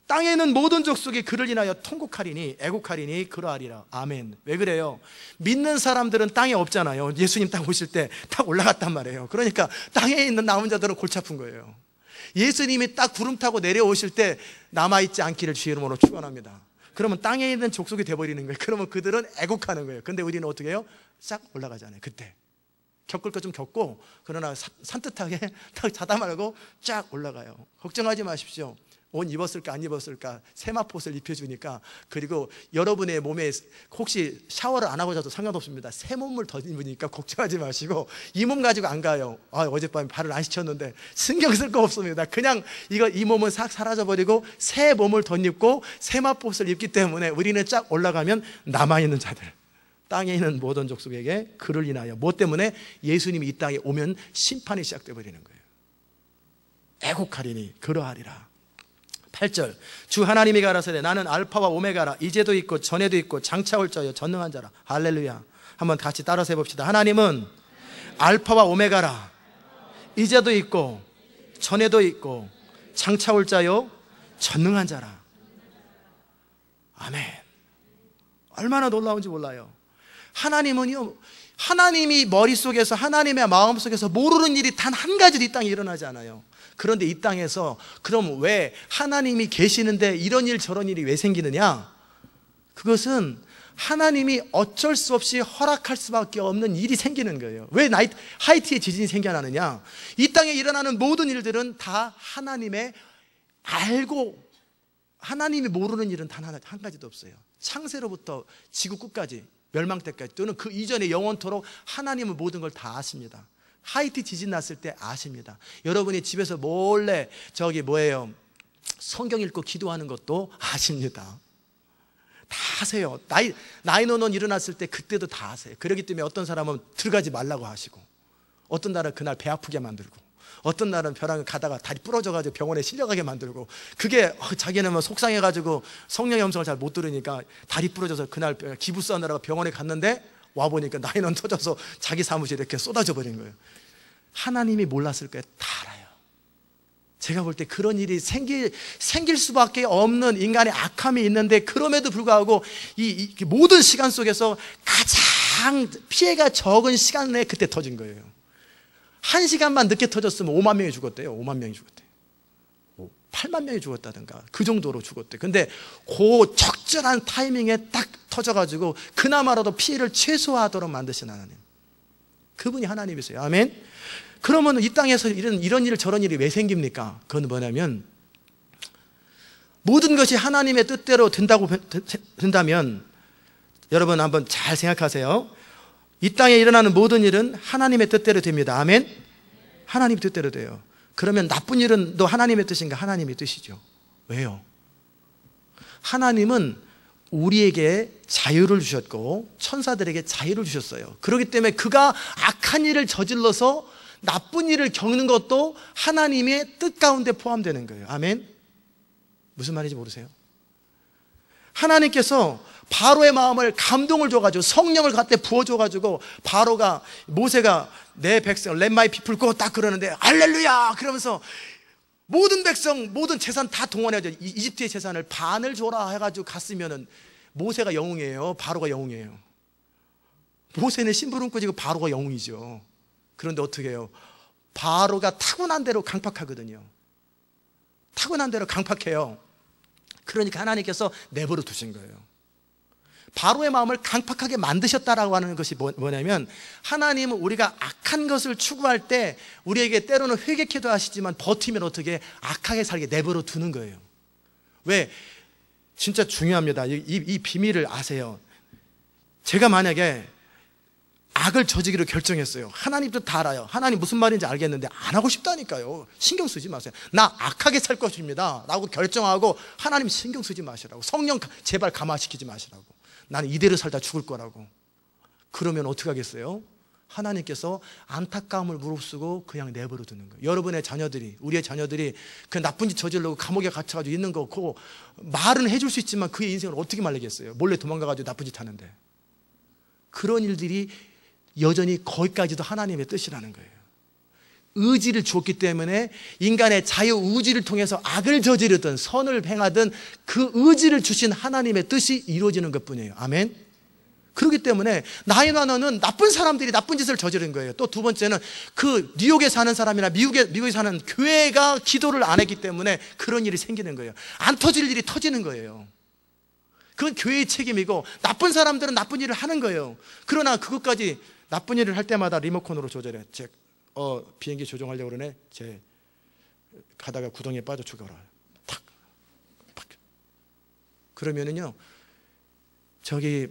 [SPEAKER 1] 땅에 있는 모든 족속이 그를 인하여 통곡하리니 애곡하리니 그러하리라. 아멘. 왜 그래요? 믿는 사람들은 땅에 없잖아요. 예수님 딱 오실 때 딱 올라갔단 말이에요. 그러니까 땅에 있는 남은 자들은 골치 아픈 거예요. 예수님이 딱 구름 타고 내려오실 때 남아있지 않기를 주의 이름으로 축원합니다. 그러면 땅에 있는 족속이 돼버리는 거예요. 그러면 그들은 애국하는 거예요. 근데 우리는 어떻게 해요? 싹 올라가잖아요. 그때 겪을 거 좀 겪고, 그러나 산뜻하게 딱 자다 말고 쫙 올라가요. 걱정하지 마십시오. 옷 입었을까 안 입었을까 세마포옷을 입혀주니까. 그리고 여러분의 몸에 혹시 샤워를 안 하고 자도 상관없습니다. 새 몸을 더 입으니까 걱정하지 마시고, 이 몸 가지고 안 가요. 어젯밤에 발을 안 씻었는데 신경 쓸 거 없습니다. 그냥 이 몸은 싹 사라져버리고 새 몸을 덧입고 세마포옷을 입기 때문에 우리는 쫙 올라가면 남아있는 자들, 땅에 있는 모든 족속에게 그를 인하여, 뭐 때문에? 예수님이 이 땅에 오면 심판이 시작돼 버리는 거예요. 애곡하리니 그러하리라. 8절, 주 하나님이 가라사대 나는 알파와 오메가라, 이제도 있고 전에도 있고 장차 올 자여 전능한 자라. 할렐루야. 한번 같이 따라서 해봅시다. 하나님은 알파와 오메가라, 이제도 있고 전에도 있고 장차 올 자여 전능한 자라. 아멘. 얼마나 놀라운지 몰라요. 하나님은요, 하나님이 머릿속에서, 하나님의 마음속에서 모르는 일이 단 한 가지도 이 땅에 일어나지 않아요. 그런데 이 땅에서 그럼 왜 하나님이 계시는데 이런 일 저런 일이 왜 생기느냐? 그것은 하나님이 어쩔 수 없이 허락할 수밖에 없는 일이 생기는 거예요. 왜 하이티에 지진이 생겨나느냐? 이 땅에 일어나는 모든 일들은 다 하나님의 알고, 하나님이 모르는 일은 단 한 가지도 없어요. 창세로부터 지구 끝까지, 멸망 때까지, 또는 그 이전에 영원토록 하나님은 모든 걸 다 아십니다. 하이티 지진 났을 때 아십니다. 여러분이 집에서 몰래 성경 읽고 기도하는 것도 아십니다. 다 아세요. 911 일어났을 때 그때도 다 아세요. 그렇기 때문에 어떤 사람은 들어가지 말라고 하시고, 어떤 날은 그날 배 아프게 만들고, 어떤 날은 벼랑 가다가 다리 부러져가지고 병원에 실려가게 만들고, 그게 자기는 속상해가지고 성령의 음성을 잘 못 들으니까 다리 부러져서 그날 기부싸느라고 병원에 갔는데 와보니까 911 터져서 자기 사무실에 이렇게 쏟아져 버린 거예요. 하나님이 몰랐을 거예요. 다 알아요. 제가 볼 때 그런 일이 생길 수밖에 없는 인간의 악함이 있는데, 그럼에도 불구하고 이 모든 시간 속에서 가장 피해가 적은 시간 내에 그때 터진 거예요. 1시간만 늦게 터졌으면 5만 명이 죽었대요. 5만 명이 죽었대요. 8만 명이 죽었다든가 그 정도로 죽었대요. 근데 그 적절한 타이밍에 딱 터져가지고 그나마라도 피해를 최소화하도록 만드신 하나님, 그분이 하나님이세요. 아멘. 그러면 이 땅에서 이런 일 저런 일이 왜 생깁니까? 그건 뭐냐면, 모든 것이 하나님의 뜻대로 된다면 여러분 한번 잘 생각하세요. 이 땅에 일어나는 모든 일은 하나님의 뜻대로 됩니다. 아멘. 하나님 뜻대로 돼요. 그러면 나쁜 일은 또 하나님의 뜻인가? 하나님의 뜻이죠. 왜요? 하나님은 우리에게 자유를 주셨고 천사들에게 자유를 주셨어요. 그렇기 때문에 그가 악한 일을 저질러서 나쁜 일을 겪는 것도 하나님의 뜻 가운데 포함되는 거예요. 아멘. 무슨 말인지 모르세요? 하나님께서 바로의 마음을 감동을 줘가지고 성령을 갖다 부어줘가지고, 모세가 내 백성 Let my people go 딱 그러는데 할렐루야 그러면서 모든 백성 모든 재산 다 동원해야죠. 이집트의 재산을 반을 줘라 해가지고 갔으면은 모세가 영웅이에요? 바로가 영웅이에요? 모세는 심부름꾼이고 바로가 영웅이죠. 그런데 어떻게 해요? 바로가 타고난 대로 강팍하거든요. 타고난 대로 강팍해요. 그러니까 하나님께서 내버려 두신 거예요. 바로의 마음을 강팍하게 만드셨다라고 하는 것이 뭐냐면, 하나님은 우리가 악한 것을 추구할 때 우리에게 때로는 회개케도 하시지만 버티면 어떻게 악하게 살게 내버려 두는 거예요. 왜? 진짜 중요합니다. 이 비밀을 아세요. 제가 만약에 악을 저지기로 결정했어요. 하나님도 다 알아요. 하나님 무슨 말인지 알겠는데 안 하고 싶다니까요. 신경 쓰지 마세요. 나 악하게 살 것입니다 라고 결정하고, 하나님 신경 쓰지 마시라고, 성령 제발 감화시키지 마시라고, 나는 이대로 살다 죽을 거라고. 그러면 어떻게 하겠어요? 하나님께서 안타까움을 무릅쓰고 그냥 내버려 두는 거예요. 여러분의 자녀들이, 우리의 자녀들이 그 나쁜 짓 저지르고 감옥에 갇혀가지고 있는 거, 그거 말은 해줄 수 있지만 그의 인생을 어떻게 말리겠어요? 몰래 도망가가지고 나쁜 짓 하는데. 그런 일들이 여전히 거기까지도 하나님의 뜻이라는 거예요. 의지를 주었기 때문에 인간의 자유 의지를 통해서 악을 저지르든 선을 행하든 그 의지를 주신 하나님의 뜻이 이루어지는 것뿐이에요. 아멘. 그렇기 때문에 911은 나쁜 사람들이 나쁜 짓을 저지른 거예요. 또 두 번째는 그 뉴욕에 사는 사람이나 미국에 사는 교회가 기도를 안 했기 때문에 그런 일이 생기는 거예요. 안 터질 일이 터지는 거예요. 그건 교회의 책임이고 나쁜 사람들은 나쁜 일을 하는 거예요. 그러나 그것까지 나쁜 일을 할 때마다 리모컨으로 조절해. 비행기 조종하려고 그러네. 가다가 구덩이에 빠져 죽어라. 탁. 그러면은요, 저기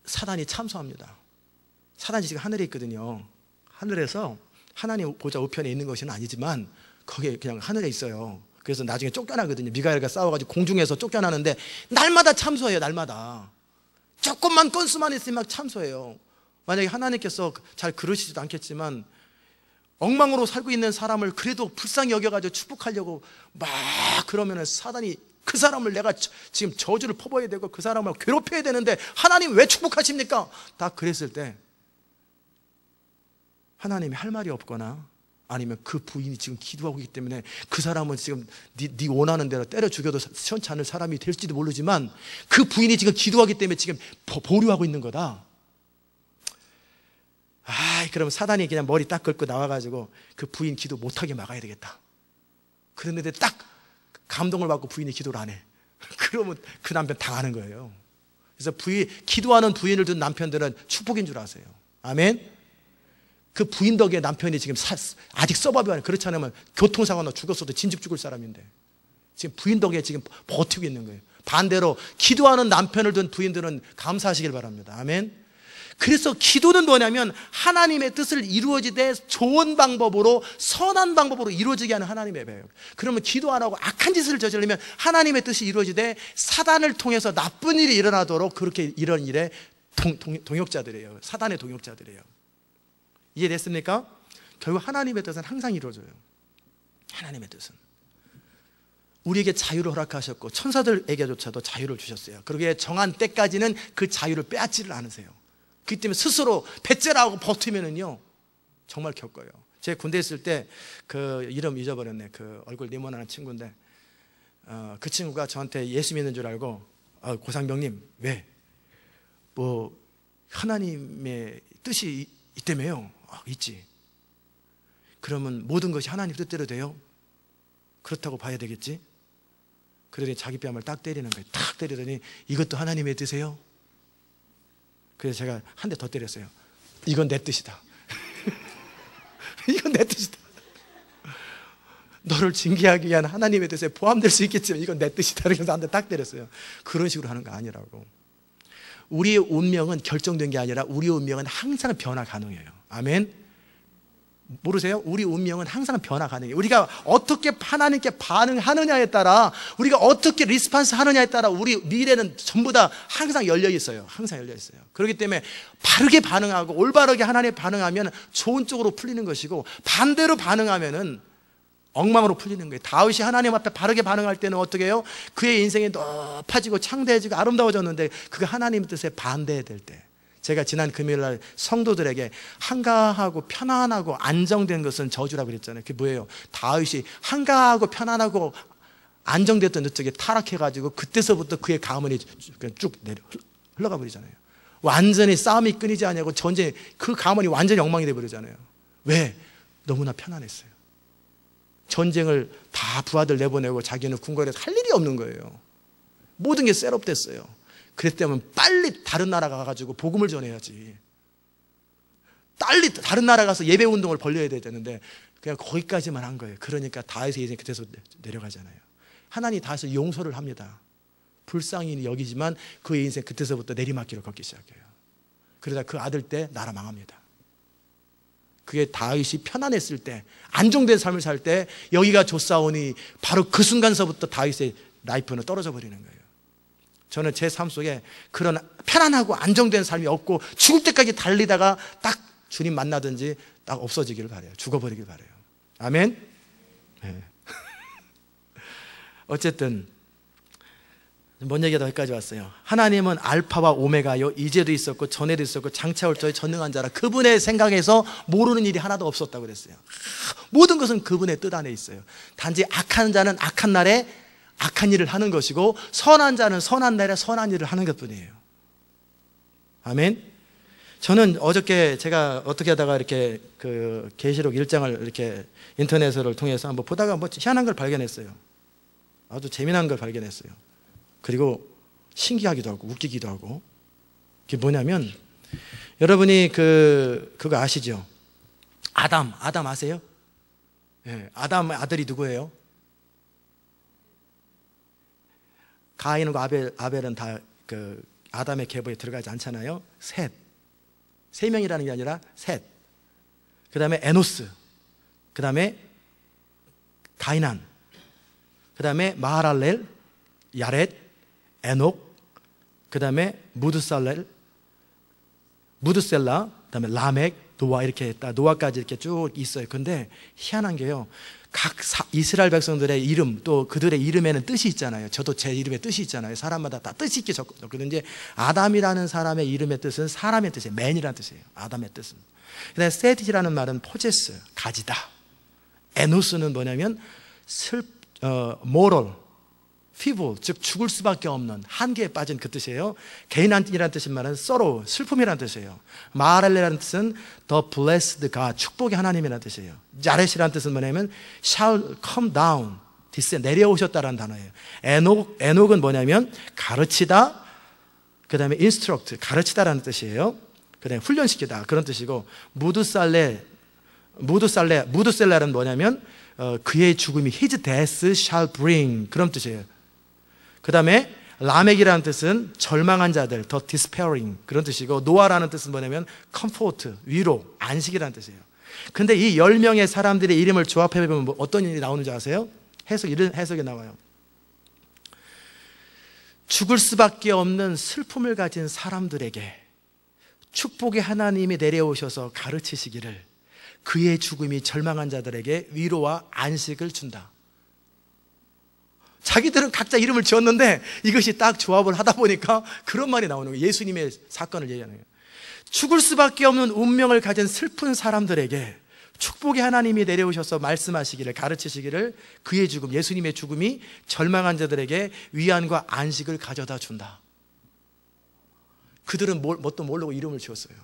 [SPEAKER 1] 사단이 참소합니다. 사단이 지금 하늘에 있거든요. 하늘에서 하나님 보좌 우편에 있는 것은 아니지만 거기에 그냥 하늘에 있어요. 그래서 나중에 쫓겨나거든요. 미가엘과 싸워가지고 공중에서 쫓겨나는데 날마다 참소해요. 날마다 조금만 건수만 있으면 막 참소해요. 만약에 하나님께서 잘 그러시지도 않겠지만 엉망으로 살고 있는 사람을 그래도 불쌍히 여겨가지고 축복하려고 막 그러면은 사단이 그 사람을 내가 지금 저주를 퍼부어야 되고 그 사람을 괴롭혀야 되는데 하나님 왜 축복하십니까? 다 그랬을 때 하나님이 할 말이 없거나 아니면 그 부인이 지금 기도하고 있기 때문에 그 사람은 지금 네 원하는 대로 때려 죽여도 시원치 않을 사람이 될지도 모르지만 그 부인이 지금 기도하기 때문에 지금 보류하고 있는 거다. 그럼 사단이 그냥 머리 딱 긁고 나와가지고 그 부인 기도 못하게 막아야 되겠다. 그런데 딱 감동을 받고 부인이 기도를 안 해. 그러면 그 남편 당하는 거예요. 그래서 기도하는 부인을 둔 남편들은 축복인 줄 아세요. 아멘. 그 부인 덕에 남편이 지금 아직 서바이벌 하는, 그렇지 않으면 교통사고 나 죽었어도 진즉 죽을 사람인데 지금 부인 덕에 지금 버티고 있는 거예요. 반대로 기도하는 남편을 둔 부인들은 감사하시길 바랍니다. 아멘. 그래서 기도는 뭐냐면 하나님의 뜻을 이루어지되 좋은 방법으로, 선한 방법으로 이루어지게 하는 하나님의 배역. 그러면 기도 안 하고 악한 짓을 저지르면 하나님의 뜻이 이루어지되 사단을 통해서 나쁜 일이 일어나도록 그렇게 이런 일에 동역자들이에요. 사단의 동역자들이에요. 이해됐습니까? 결국 하나님의 뜻은 항상 이루어져요. 하나님의 뜻은 우리에게 자유를 허락하셨고 천사들에게조차도 자유를 주셨어요. 그러기에 정한 때까지는 그 자유를 빼앗지를 않으세요. 그렇기 때문에 스스로 배째라고 버티면은요 정말 겪어요. 제가 군대 있을 때 그 이름 잊어버렸네. 그 얼굴 네모나는 친구인데 그 친구가 저한테 예수 믿는 줄 알고 고상병님 왜? 뭐 하나님의 뜻이 있다며요. 있지. 그러면 모든 것이 하나님 뜻대로 돼요? 그렇다고 봐야 되겠지? 그러더니 자기 뺨을 딱 때리는 거예요. 딱 때리더니 이것도 하나님의 뜻이에요? 그래서 제가 한 대 더 때렸어요. 이건 내 뜻이다. 이건 내 뜻이다. 너를 징계하기 위한 하나님의 뜻에 포함될 수 있겠지만 이건 내 뜻이다. 그래서 한 대 딱 때렸어요. 그런 식으로 하는 거 아니라고. 우리의 운명은 결정된 게 아니라 우리의 운명은 항상 변화 가능해요. 아멘. 모르세요? 우리 운명은 항상 변화 가능해요. 우리가 어떻게 하나님께 반응하느냐에 따라, 우리가 어떻게 리스판스 하느냐에 따라 우리 미래는 전부 다 항상 열려 있어요. 항상 열려 있어요. 그렇기 때문에 바르게 반응하고 올바르게 하나님께 반응하면 좋은 쪽으로 풀리는 것이고, 반대로 반응하면은 엉망으로 풀리는 거예요. 다윗이 하나님 앞에 바르게 반응할 때는 어떻게 해요? 그의 인생이 높아지고 창대해지고 아름다워졌는데 그가 하나님 뜻에 반대될 때, 제가 지난 금요일날 성도들에게 한가하고 편안하고 안정된 것은 저주라고 그랬잖아요. 그게 뭐예요? 다윗이 한가하고 편안하고 안정됐던 그쪽에 타락해가지고 그때서부터 그의 가문이 쭉 흘러가 버리잖아요. 완전히 싸움이 끊이지 않냐고 전쟁, 그 가문이 완전히 엉망이 돼버리잖아요. 왜? 너무나 편안했어요. 전쟁을 다 부하들 내보내고 자기는 궁궐에서 할 일이 없는 거예요. 모든 게 셋업됐어요. 그랬다면 빨리 다른 나라 가가지고 복음을 전해야지. 빨리 다른 나라 가서 예배 운동을 벌려야 되는데 그냥 거기까지만 한 거예요. 그러니까 다윗의 인생이 그때서 내려가잖아요. 하나님이 다윗을 용서를 합니다. 불쌍히 여기지만 그의 인생 그때서부터 내리막길을 걷기 시작해요. 그러다 그 아들 때 나라 망합니다. 그게 다윗이 편안했을 때, 안정된 삶을 살 때 여기가 좋사오니 바로 그 순간서부터 다윗의 라이프는 떨어져 버리는 거예요. 저는 제 삶 속에 그런 편안하고 안정된 삶이 없고 죽을 때까지 달리다가 딱 주님 만나든지 딱 없어지기를 바라요. 죽어버리길 바라요. 아멘. 네. 어쨌든 뭔 얘기가 더 여기까지 왔어요. 하나님은 알파와 오메가요, 이제도 있었고 전에도 있었고 장차 올 자의 전능한 자라. 그분의 생각에서 모르는 일이 하나도 없었다고 그랬어요. 모든 것은 그분의 뜻 안에 있어요. 단지 악한 자는 악한 날에 악한 일을 하는 것이고 선한 자는 선한 날에 선한 일을 하는 것뿐이에요. 아멘. 저는 어저께 제가 어떻게 하다가 이렇게 그 계시록 1장을 이렇게 인터넷을 통해서 한번 보다가 뭐 희한한 걸 발견했어요. 아주 재미난 걸 발견했어요. 그리고 신기하기도 하고 웃기기도 하고. 그게 뭐냐면 여러분이 그거 아시죠? 아담 아세요? 예, 아담 아들이 누구예요? 가인과 아벨은 다 아담의 계보에 들어가지 않잖아요. 세 명이라는 게 아니라 셋. 그 다음에 에노스, 그 다음에 가이난, 그 다음에 마하랄렐, 야렛, 에녹, 그 다음에 무드셀라, 그 다음에 라멕, 노아 이렇게 했다. 노아까지 이렇게 쭉 있어요. 근데 희한한 게요, 각 이스라엘 백성들의 이름, 또 그들의 이름에는 뜻이 있잖아요. 저도 제 이름에 뜻이 있잖아요. 사람마다 다 뜻이 있게 적거든요. 이제 아담이라는 사람의 이름의 뜻은 사람의 뜻이에요. 맨이라는 뜻이에요. 아담의 뜻은. 그다음에 셋이라는 말은 포제스, 가지다. 에노스는 뭐냐면 moral, feeble, 즉 죽을 수밖에 없는 한계에 빠진 그 뜻이에요. 개인한이라는 뜻인 말은 sorrow, 슬픔이라는 뜻이에요. 마하랄레라는 뜻은 the blessed God, 축복의 하나님이라는 뜻이에요. 자렛이라는 뜻은 뭐냐면 shall come down, 내려오셨다라는 단어예요. 에녹은 뭐냐면 가르치다, 그 다음에 instruct, 가르치다라는 뜻이에요. 그 다음에 훈련시키다, 그런 뜻이고, 무드셀라는 뭐냐면 그의 죽음이 his death shall bring, 그런 뜻이에요. 그 다음에 라멕이라는 뜻은 절망한 자들, the despairing, 그런 뜻이고, 노아라는 뜻은 뭐냐면 comfort, 위로, 안식이라는 뜻이에요. 근데 이 10명의 사람들의 이름을 조합해보면 어떤 일이 나오는지 아세요? 해석이 나와요. 죽을 수밖에 없는 슬픔을 가진 사람들에게 축복의 하나님이 내려오셔서 가르치시기를, 그의 죽음이 절망한 자들에게 위로와 안식을 준다. 자기들은 각자 이름을 지었는데 이것이 딱 조합을 하다 보니까 그런 말이 나오는 거예요. 예수님의 사건을 얘기하는 거예요. 죽을 수밖에 없는 운명을 가진 슬픈 사람들에게 축복의 하나님이 내려오셔서 말씀하시기를, 가르치시기를, 그의 죽음, 예수님의 죽음이 절망한 자들에게 위안과 안식을 가져다 준다. 그들은 뭣도 모르고 이름을 지었어요.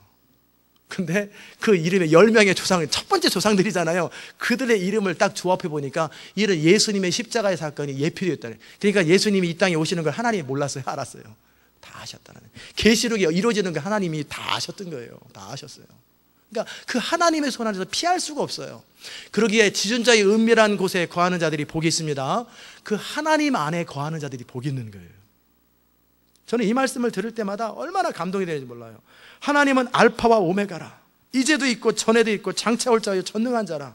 [SPEAKER 1] 근데 그 이름의 10명의 조상, 첫 번째 조상들이잖아요. 그들의 이름을 딱 조합해 보니까 이런 예수님의 십자가의 사건이 예표되었다는. 그러니까 예수님이 이 땅에 오시는 걸 하나님이 몰랐어요? 알았어요? 다 아셨다는. 계시록이 이루어지는 걸 하나님이 다 아셨던 거예요. 다 아셨어요. 그러니까 그 하나님의 손 안에서 피할 수가 없어요. 그러기에 지존자의 은밀한 곳에 거하는 자들이 복이 있습니다. 그 하나님 안에 거하는 자들이 복이 있는 거예요. 저는 이 말씀을 들을 때마다 얼마나 감동이 되는지 몰라요. 하나님은 알파와 오메가라. 이제도 있고 전에도 있고 장차 올 자여 전능한 자라.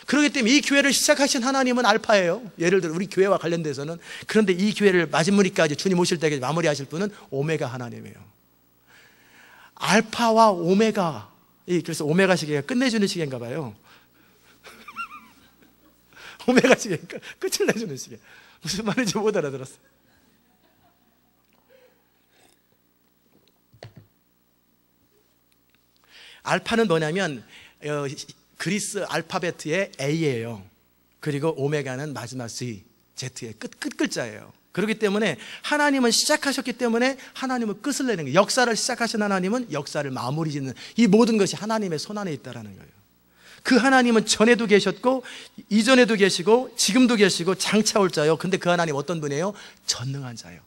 [SPEAKER 1] 그렇기 때문에 이 교회를 시작하신 하나님은 알파예요. 예를 들어 우리 교회와 관련돼서는. 그런데 이 교회를 마지막까지 주님 오실 때까지 마무리하실 분은 오메가 하나님이에요. 알파와 오메가. 그래서 오메가 시계가 끝내주는 시계인가 봐요. 오메가 시계, 끝을 내주는 시계. 무슨 말인지 못 알아들었어요. 알파는 뭐냐면 그리스 알파베트의 A예요. 그리고 오메가는 마지막 Z, Z의 끝 글자예요. 그렇기 때문에 하나님은 시작하셨기 때문에 하나님은 끝을 내는 거예요. 역사를 시작하신 하나님은 역사를 마무리 짓는, 이 모든 것이 하나님의 손 안에 있다는 거예요. 그 하나님은 전에도 계셨고 이전에도 계시고 지금도 계시고 장차 올 자요. 근데 그 하나님 어떤 분이에요? 전능한 자예요.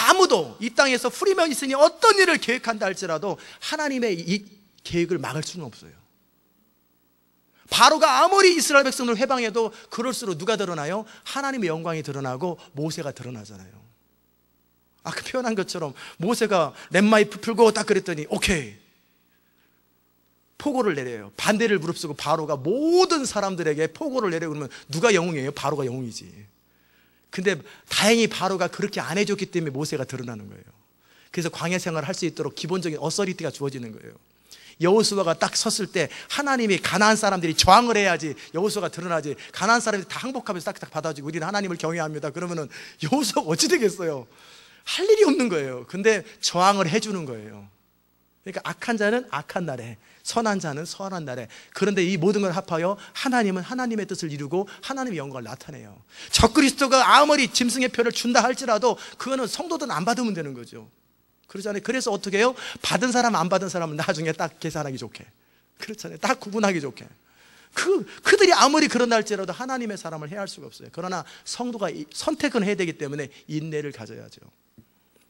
[SPEAKER 1] 아무도 이 땅에서 프리맨 있으니 어떤 일을 계획한다 할지라도 하나님의 이 계획을 막을 수는 없어요. 바로가 아무리 이스라엘 백성을 해방해도 그럴수록 누가 드러나요? 하나님의 영광이 드러나고 모세가 드러나잖아요. 아까 표현한 것처럼 모세가 렛마이프 풀고 딱 그랬더니 오케이, 포고를 내려요. 반대를 무릅쓰고 바로가 모든 사람들에게 포고를 내려. 그러면 누가 영웅이에요? 바로가 영웅이지. 근데 다행히 바로가 그렇게 안 해줬기 때문에 모세가 드러나는 거예요. 그래서 광야 생활을 할 수 있도록 기본적인 어서리티가 주어지는 거예요. 여호수아가 딱 섰을 때 하나님이 가나안 사람들이 저항을 해야지 여호수아가 드러나지. 가나안 사람들이 다 항복하면서 딱딱 받아주고 우리는 하나님을 경외합니다. 그러면은 여호수아가 어찌 되겠어요? 할 일이 없는 거예요. 근데 저항을 해주는 거예요. 그러니까 악한 자는 악한 날에, 선한 자는 선한 날에. 그런데 이 모든 걸 합하여 하나님은 하나님의 뜻을 이루고 하나님의 영광을 나타내요. 적그리스도가 아무리 짐승의 표를 준다 할지라도 그거는 성도들은 안 받으면 되는 거죠. 그렇잖아요. 그래서 어떻게 해요? 받은 사람 안 받은 사람은 나중에 딱 계산하기 좋게, 그렇잖아요. 딱 구분하기 좋게. 그들이 아무리 그런다 할지라도 하나님의 사람을 해야 할 수가 없어요. 그러나 성도가 선택은 해야 되기 때문에 인내를 가져야죠.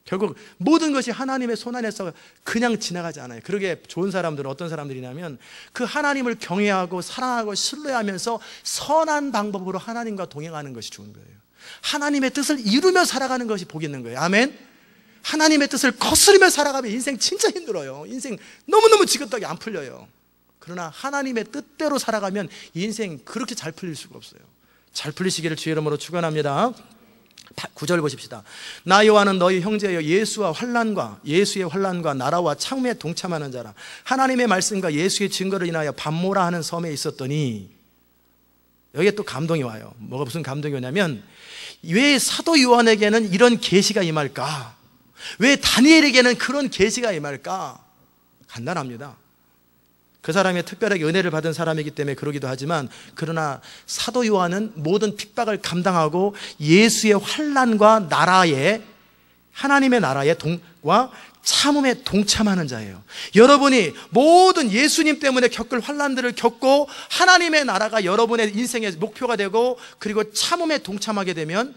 [SPEAKER 1] 결국 모든 것이 하나님의 손 안에서 그냥 지나가지 않아요. 그러게 좋은 사람들은 어떤 사람들이냐면 그 하나님을 경외하고 사랑하고 신뢰하면서 선한 방법으로 하나님과 동행하는 것이 좋은 거예요. 하나님의 뜻을 이루며 살아가는 것이 복이 있는 거예요. 아멘. 하나님의 뜻을 거스르며 살아가면 인생 진짜 힘들어요. 인생 너무너무 지긋하게 안 풀려요. 그러나 하나님의 뜻대로 살아가면 인생 그렇게 잘 풀릴 수가 없어요. 잘 풀리시기를 주의 이름으로 축원합니다. 9절 보십시다. 나 요한은 너희 형제여 예수의 환난과 나라와 참음에 동참하는 자라. 하나님의 말씀과 예수의 증거를 인하여 밤모라 하는 섬에 있었더니, 여기에 또 감동이 와요. 뭐가 무슨 감동이 오냐면, 왜 사도 요한에게는 이런 계시가 임할까? 왜 다니엘에게는 그런 계시가 임할까? 간단합니다. 그 사람이 특별하게 은혜를 받은 사람이기 때문에 그러기도 하지만, 그러나 사도 요한은 모든 핍박을 감당하고 예수의 환난과 하나님의 나라의 참음에 동참하는 자예요. 여러분이 모든 예수님 때문에 겪을 환난들을 겪고 하나님의 나라가 여러분의 인생의 목표가 되고, 그리고 참음에 동참하게 되면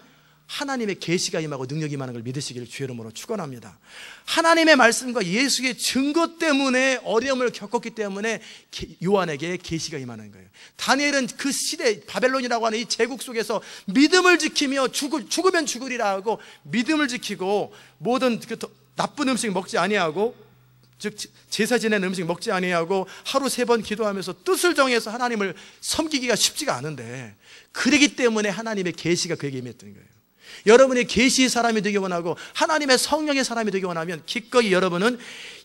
[SPEAKER 1] 하나님의 계시가 임하고 능력이 임하는 걸 믿으시기를 주의 이름으로 축원합니다. 하나님의 말씀과 예수의 증거 때문에 어려움을 겪었기 때문에 요한에게 계시가 임하는 거예요. 다니엘은 그 시대 바벨론이라고 하는 이 제국 속에서 믿음을 지키며 죽으면 죽으리라 하고 믿음을 지키고, 모든 그 나쁜 음식 먹지 아니하고, 즉 제사 지낸 음식 먹지 아니하고 하루 3번 기도하면서 뜻을 정해서 하나님을 섬기기가 쉽지가 않은데, 그러기 때문에 하나님의 계시가 그에게 임했던 거예요. 여러분이 계시의 사람이 되기 원하고 하나님의 성령의 사람이 되기 원하면 기꺼이 여러분은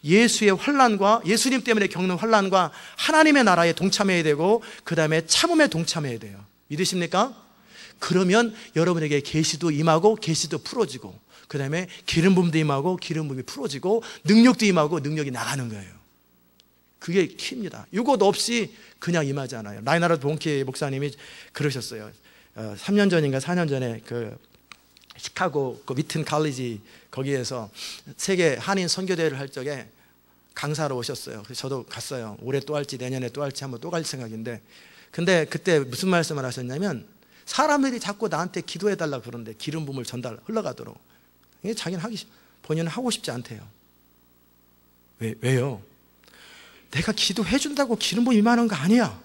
[SPEAKER 1] 예수의 환난과 예수님 때문에 겪는 환난과 하나님의 나라에 동참해야 되고, 그 다음에 참음에 동참해야 돼요. 믿으십니까? 그러면 여러분에게 계시도 임하고 계시도 풀어지고, 그 다음에 기름 부음도 임하고 기름 부음이 풀어지고, 능력도 임하고 능력이 나가는 거예요. 그게 키입니다. 이것 없이 그냥 임하지 않아요. 라이나르드 본케 목사님이 그러셨어요. 3년 전인가 4년 전에 시카고 위튼 칼리지 거기에서 세계 한인 선교대회를 할 적에 강사로 오셨어요. 그래서 저도 갔어요. 올해 또 할지 내년에 또 할지 한번 또 갈 생각인데, 근데 그때 무슨 말씀을 하셨냐면, 사람들이 자꾸 나한테 기도해달라고 그러는데 기름 부음을 흘러가도록. 자기는 본인은 하고 싶지 않대요. 왜요? 내가 기도해준다고 기름 부음 임하는 거 아니야.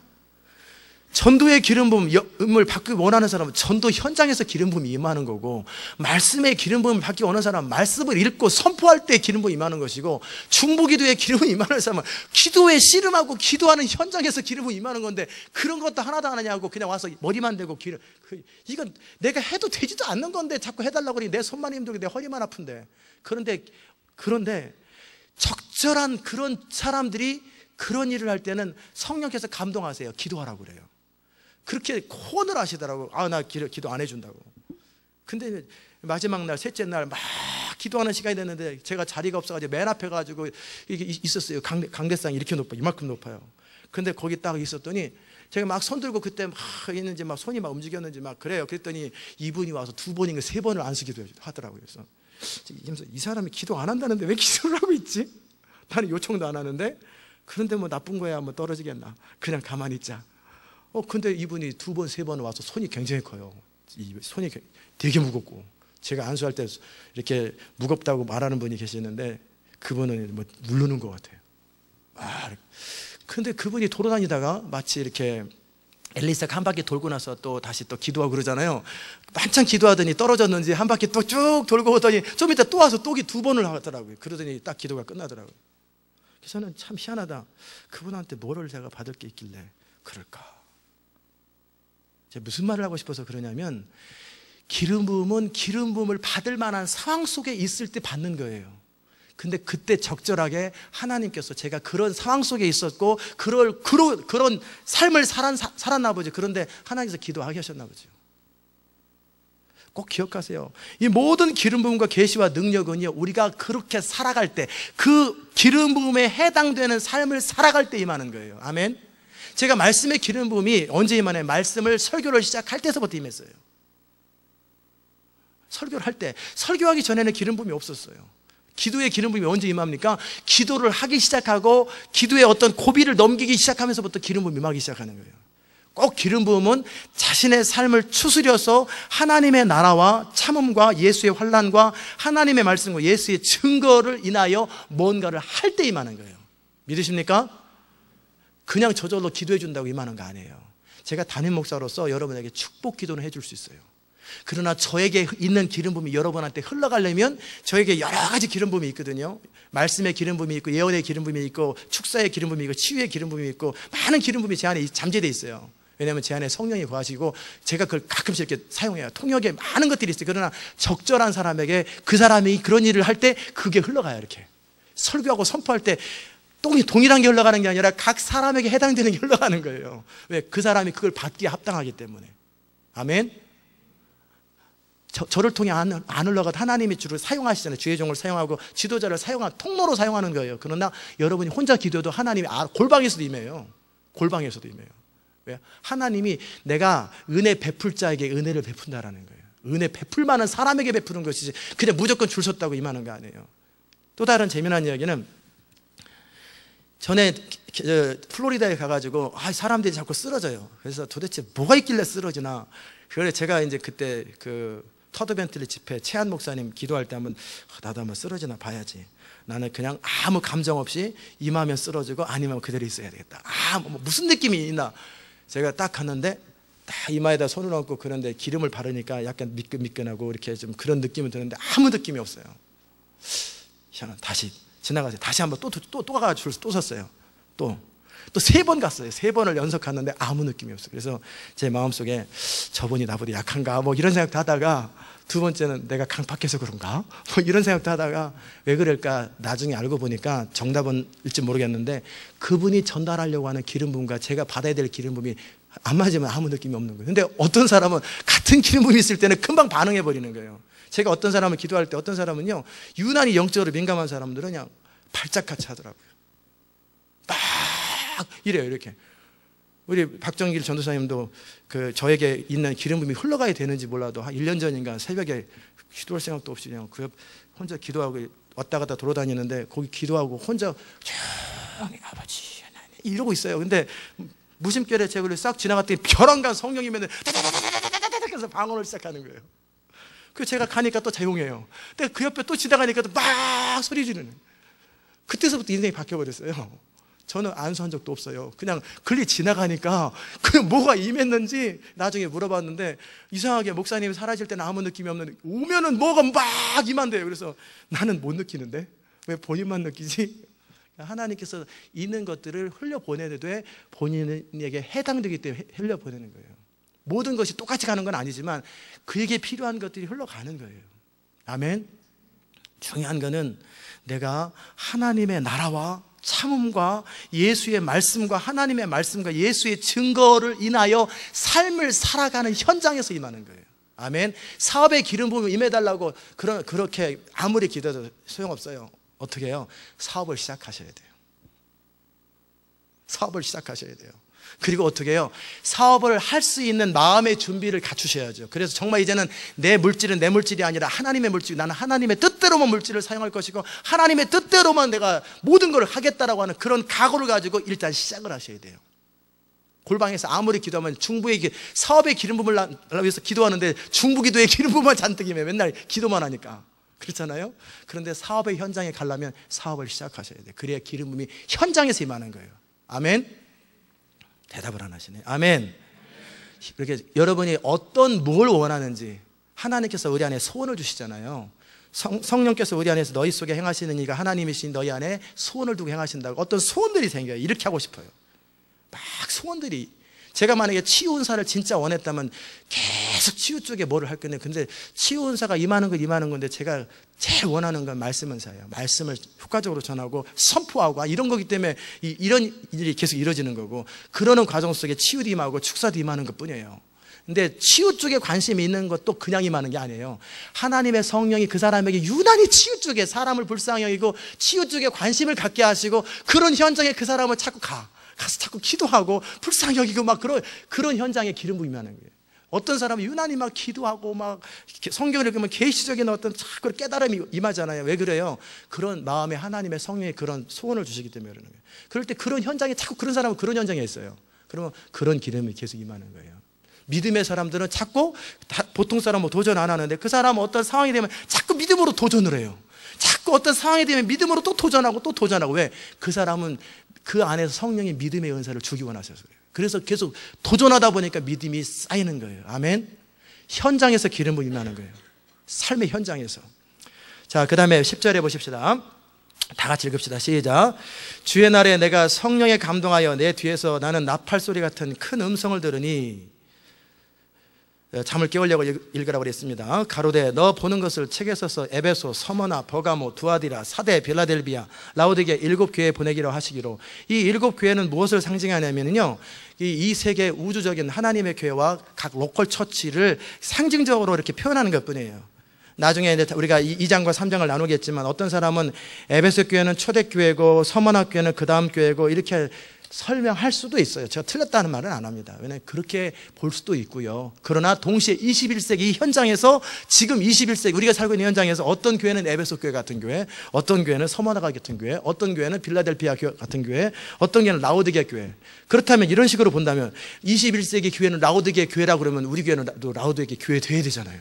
[SPEAKER 1] 전도의 기름 부음을 받기 원하는 사람은 전도 현장에서 기름 부음이 임하는 거고, 말씀의 기름 부음을 받기 원하는 사람은 말씀을 읽고 선포할 때 기름 부음이 임하는 것이고, 중보기도의 기름 부음이 임하는 사람은 기도에 씨름하고 기도하는 현장에서 기름 부음이 임하는 건데, 그런 것도 하나도 안 하냐고 그냥 와서 머리만 대고 이건 내가 해도 되지도 않는 건데 자꾸 해달라고 그러니 내 손만 힘들고 내 허리만 아픈데. 그런데 적절한 그런 사람들이 그런 일을 할 때는 성령께서 감동하세요. 기도하라고 그래요. 그렇게 코언을 하시더라고. 나 기도 안 해준다고. 근데 마지막 날, 셋째 날 막 기도하는 시간이 됐는데 제가 자리가 없어가지고 맨 앞에 가지고 있었어요. 강대상이 이렇게 높아요. 이만큼 높아요. 근데 거기 딱 있었더니 제가 막 손 들고 그때 막 있는지 막 손이 막 움직였는지 막 그래요. 그랬더니 이분이 와서 2번인가 3번을 안수기도 하더라고요. 그래서 이 사람이 기도 안 한다는데 왜 기도를 하고 있지? 나는 요청도 안 하는데. 그런데 뭐 나쁜 거야, 뭐 떨어지겠나. 그냥 가만히 있자. 근데 이분이 2번, 3번 와서 손이 굉장히 커요. 손이 되게 무겁고. 제가 안수할 때 이렇게 무겁다고 말하는 분이 계시는데, 그분은 뭐 누르는 것 같아요. 근데 그분이 돌아다니다가 마치 이렇게 엘리사가 한 바퀴 돌고 나서 또 다시 또 기도하고 그러잖아요. 한참 기도하더니 떨어졌는지 한 바퀴 또 쭉 돌고 오더니 좀 이따 또 와서 또 2번을 하더라고요. 그러더니 딱 기도가 끝나더라고요. 그래서 저는 참 희한하다. 그분한테 뭐를 제가 받을 게 있길래 그럴까? 제가 무슨 말을 하고 싶어서 그러냐면, 기름 부음은 기름 부음을 받을 만한 상황 속에 있을 때 받는 거예요. 근데 그때 적절하게 하나님께서, 제가 그런 상황 속에 있었고 그런 삶을 살았나 보죠. 그런데 하나님께서 기도하게 하셨나 보죠. 꼭 기억하세요. 이 모든 기름 부음과 계시와 능력은요, 우리가 그렇게 살아갈 때, 그 기름 부음에 해당되는 삶을 살아갈 때 임하는 거예요. 아멘. 제가 말씀의 기름 부음이 언제 임하냐면, 말씀을 설교를 시작할 때서부터 임했어요. 설교를 할 때, 설교하기 전에는 기름 부음이 없었어요. 기도의 기름 부음이 언제 임합니까? 기도를 하기 시작하고 기도의 어떤 고비를 넘기기 시작하면서부터 기름 부음이 임하기 시작하는 거예요. 꼭 기름 부음은 자신의 삶을 추스려서 하나님의 나라와 참음과 예수의 환난과 하나님의 말씀과 예수의 증거를 인하여 뭔가를 할 때 임하는 거예요. 믿으십니까? 그냥 저절로 기도해 준다고 임하는 거 아니에요. 제가 담임 목사로서 여러분에게 축복 기도는 해줄 수 있어요. 그러나 저에게 있는 기름 부음이 여러분한테 흘러가려면 저에게 여러 가지 기름 부음이 있거든요. 말씀의 기름 부음이 있고 예언의 기름 부음이 있고 축사의 기름 부음이 있고 치유의 기름 부음이 있고 많은 기름 부음이 제 안에 잠재되어 있어요. 왜냐하면 제 안에 성령이 거하시고 제가 그걸 가끔씩 이렇게 사용해요. 통역에 많은 것들이 있어요. 그러나 적절한 사람에게 그 사람이 그런 일을 할 때 그게 흘러가요. 이렇게 설교하고 선포할 때 동일한 게 흘러가는 게 아니라 각 사람에게 해당되는 게 흘러가는 거예요. 왜? 그 사람이 그걸 받기에 합당하기 때문에. 아멘. 저를 통해 안 흘러가도 하나님이 주를 사용하시잖아요. 주의 종을 사용하고 지도자를 사용한 통로로 사용하는 거예요. 그러나 여러분이 혼자 기도해도 하나님이 골방에서도 임해요. 골방에서도 임해요. 왜? 하나님이 내가 은혜 베풀 자에게 은혜를 베푼다라는 거예요. 은혜 베풀 만한 사람에게 베푸는 것이지 그냥 무조건 줄 섰다고 임하는 거 아니에요. 또 다른 재미난 이야기는 전에 플로리다에 가가지고 사람들이 자꾸 쓰러져요. 그래서 도대체 뭐가 있길래 쓰러지나. 그래 제가 이제 그때 그 터드 벤틀리 집회 최한 목사님 기도할 때 한번 나도 한번 쓰러지나 봐야지. 나는 그냥 아무 감정 없이 임하면 쓰러지고 아니면 그대로 있어야 되겠다. 무슨 느낌이 있나. 제가 딱 갔는데 딱 이마에다 손을 얹고 그런데 기름을 바르니까 약간 미끈미끈하고 이렇게 좀 그런 느낌이 드는데 아무 느낌이 없어요. 다시 지나가서 다시 한번 또 가가 줄 또 섰어요. 또 3번 갔어요. 3번을 연속 갔는데 아무 느낌이 없어요. 그래서 제 마음속에 저분이 나보다 약한가 뭐 이런 생각도 하다가 두 번째는 내가 강팍해서 그런가 뭐 이런 생각도 하다가 왜 그럴까 나중에 알고 보니까 정답은 일지 모르겠는데 그분이 전달하려고 하는 기름 부음과 제가 받아야 될 기름 부음이 안 맞으면 아무 느낌이 없는 거예요. 근데 어떤 사람은 같은 기름 부음이 있을 때는 금방 반응해 버리는 거예요. 제가 어떤 사람을 기도할 때 어떤 사람은요 유난히 영적으로 민감한 사람들은 그냥 발작같이 하더라고요. 막 이래요. 이렇게 우리 박정길 전도사님도 그 저에게 있는 기름 부음이 흘러가야 되는지 몰라도 한 1년 전인가 새벽에 기도할 생각도 없이 그냥 그 혼자 기도하고 왔다 갔다 돌아다니는데 거기 기도하고 혼자 조용히 아버지 이러고 있어요. 근데 무심결에 제가 싹 지나갔더니 벼랑간 성령이면 다다다다다다다다 해서 방언을 시작하는 거예요. 그 제가 가니까 또 조용해요. 근데 그 옆에 또 지나가니까 또 막 소리 지르는. 그때서부터 인생이 바뀌어버렸어요. 저는 안수한 적도 없어요. 그냥 글리 지나가니까 그 뭐가 임했는지 나중에 물어봤는데 이상하게 목사님이 사라질 때는 아무 느낌이 없는데 오면은 뭐가 막 임한대요. 그래서 나는 못 느끼는데 왜 본인만 느끼지? 하나님께서 있는 것들을 흘려보내되 본인에게 해당되기 때문에 흘려보내는 거예요. 모든 것이 똑같이 가는 건 아니지만 그에게 필요한 것들이 흘러가는 거예요. 아멘. 중요한 거는 내가 하나님의 나라와 참음과 예수의 말씀과 하나님의 말씀과 예수의 증거를 인하여 삶을 살아가는 현장에서 임하는 거예요. 아멘. 사업에 기름 부음을 임해달라고 그렇게 아무리 기도해도 소용없어요. 어떻게 해요? 사업을 시작하셔야 돼요. 사업을 시작하셔야 돼요. 그리고 어떻게 해요? 사업을 할 수 있는 마음의 준비를 갖추셔야죠. 그래서 정말 이제는 내 물질은 내 물질이 아니라 하나님의 물질, 나는 하나님의 뜻대로만 물질을 사용할 것이고 하나님의 뜻대로만 내가 모든 걸 하겠다라고 하는 그런 각오를 가지고 일단 시작을 하셔야 돼요. 골방에서 아무리 기도하면 중부의 사업의 기름 부음을 위해서 기도하는데 중부 기도의 기름 부음만 잔뜩이면 맨날 기도만 하니까 그렇잖아요. 그런데 사업의 현장에 가려면 사업을 시작하셔야 돼요. 그래야 기름 부음이 현장에서 임하는 거예요. 아멘. 대답을 안 하시네. 아멘. 이렇게 여러분이 뭘 원하는지 하나님께서 우리 안에 소원을 주시잖아요. 성령께서 우리 안에서 너희 속에 행하시는 이가 하나님이신 너희 안에 소원을 두고 행하신다고 어떤 소원들이 생겨요. 이렇게 하고 싶어요. 막 소원들이. 제가 만약에 치유 은사를 진짜 원했다면 계속 치유 쪽에 뭐를 할 건데 근데 치유 은사가 임하는 건데 제가 제일 원하는 건 말씀 은사예요. 말씀을 효과적으로 전하고 선포하고 이런 거기 때문에 이런 일이 계속 이루어지는 거고 그러는 과정 속에 치유도 임하고 축사도 임하는 것 뿐이에요. 근데 치유 쪽에 관심이 있는 것도 그냥 임하는 게 아니에요. 하나님의 성령이 그 사람에게 유난히 치유 쪽에 사람을 불쌍히 여기고 치유 쪽에 관심을 갖게 하시고 그런 현장에 그 사람을 자꾸 가서 자꾸 기도하고 불쌍히 여기고 막 그런 현장에 기름 부음이 하는 거예요. 어떤 사람은 유난히 막 기도하고 막 성경을 읽으면 계시적인 어떤 자꾸 깨달음이 임하잖아요. 왜 그래요? 그런 마음에 하나님의 성령의 그런 소원을 주시기 때문에 그러는 거예요. 그럴 때 그런 현장에 자꾸 그런 사람은 그런 현장에 있어요. 그러면 그런 기름이 계속 임하는 거예요. 믿음의 사람들은 자꾸 보통 사람은 도전 안 하는데 그 사람은 어떤 상황이 되면 자꾸 믿음으로 도전을 해요. 자꾸 어떤 상황이 되면 믿음으로 또 도전하고 또 도전하고. 왜? 그 사람은 그 안에서 성령이 믿음의 은사를 주기 원하셔서 그래요. 그래서 계속 도전하다 보니까 믿음이 쌓이는 거예요. 아멘. 현장에서 기름 부음이 임하는 거예요. 삶의 현장에서. 자, 그 다음에 10절에 보십시다. 다 같이 읽읍시다. 시작. 주의 날에 내가 성령에 감동하여 내 뒤에서 나는 나팔 소리 같은 큰 음성을 들으니, 잠을 깨우려고 읽으라고 그랬습니다. 가로되 너 보는 것을 책에 써서 에베소, 서머나, 버가모, 두아디라, 사데, 빌라델비아, 라오디게 7교회에 보내기로 하시기로. 이 7교회는 무엇을 상징하냐면요, 이 세계 우주적인 하나님의 교회와 각 로컬 처치를 상징적으로 이렇게 표현하는 것 뿐이에요. 나중에 이제 우리가 2장과 3장을 나누겠지만 어떤 사람은 에베소 교회는 초대교회고 서머나 교회는 그 다음 교회고 이렇게 설명할 수도 있어요. 제가 틀렸다는 말은 안 합니다. 왜냐하면 그렇게 볼 수도 있고요. 그러나 동시에 21세기 현장에서, 지금 21세기 우리가 살고 있는 현장에서 어떤 교회는 에베소 교회 같은 교회, 어떤 교회는 서머나 같은 교회, 어떤 교회는 빌라델피아 같은 교회, 어떤 교회는 라오디게 교회. 그렇다면 이런 식으로 본다면 21세기 교회는 라오디게 교회라고 그러면 우리 교회는 라오디게 교회 돼야 되잖아요.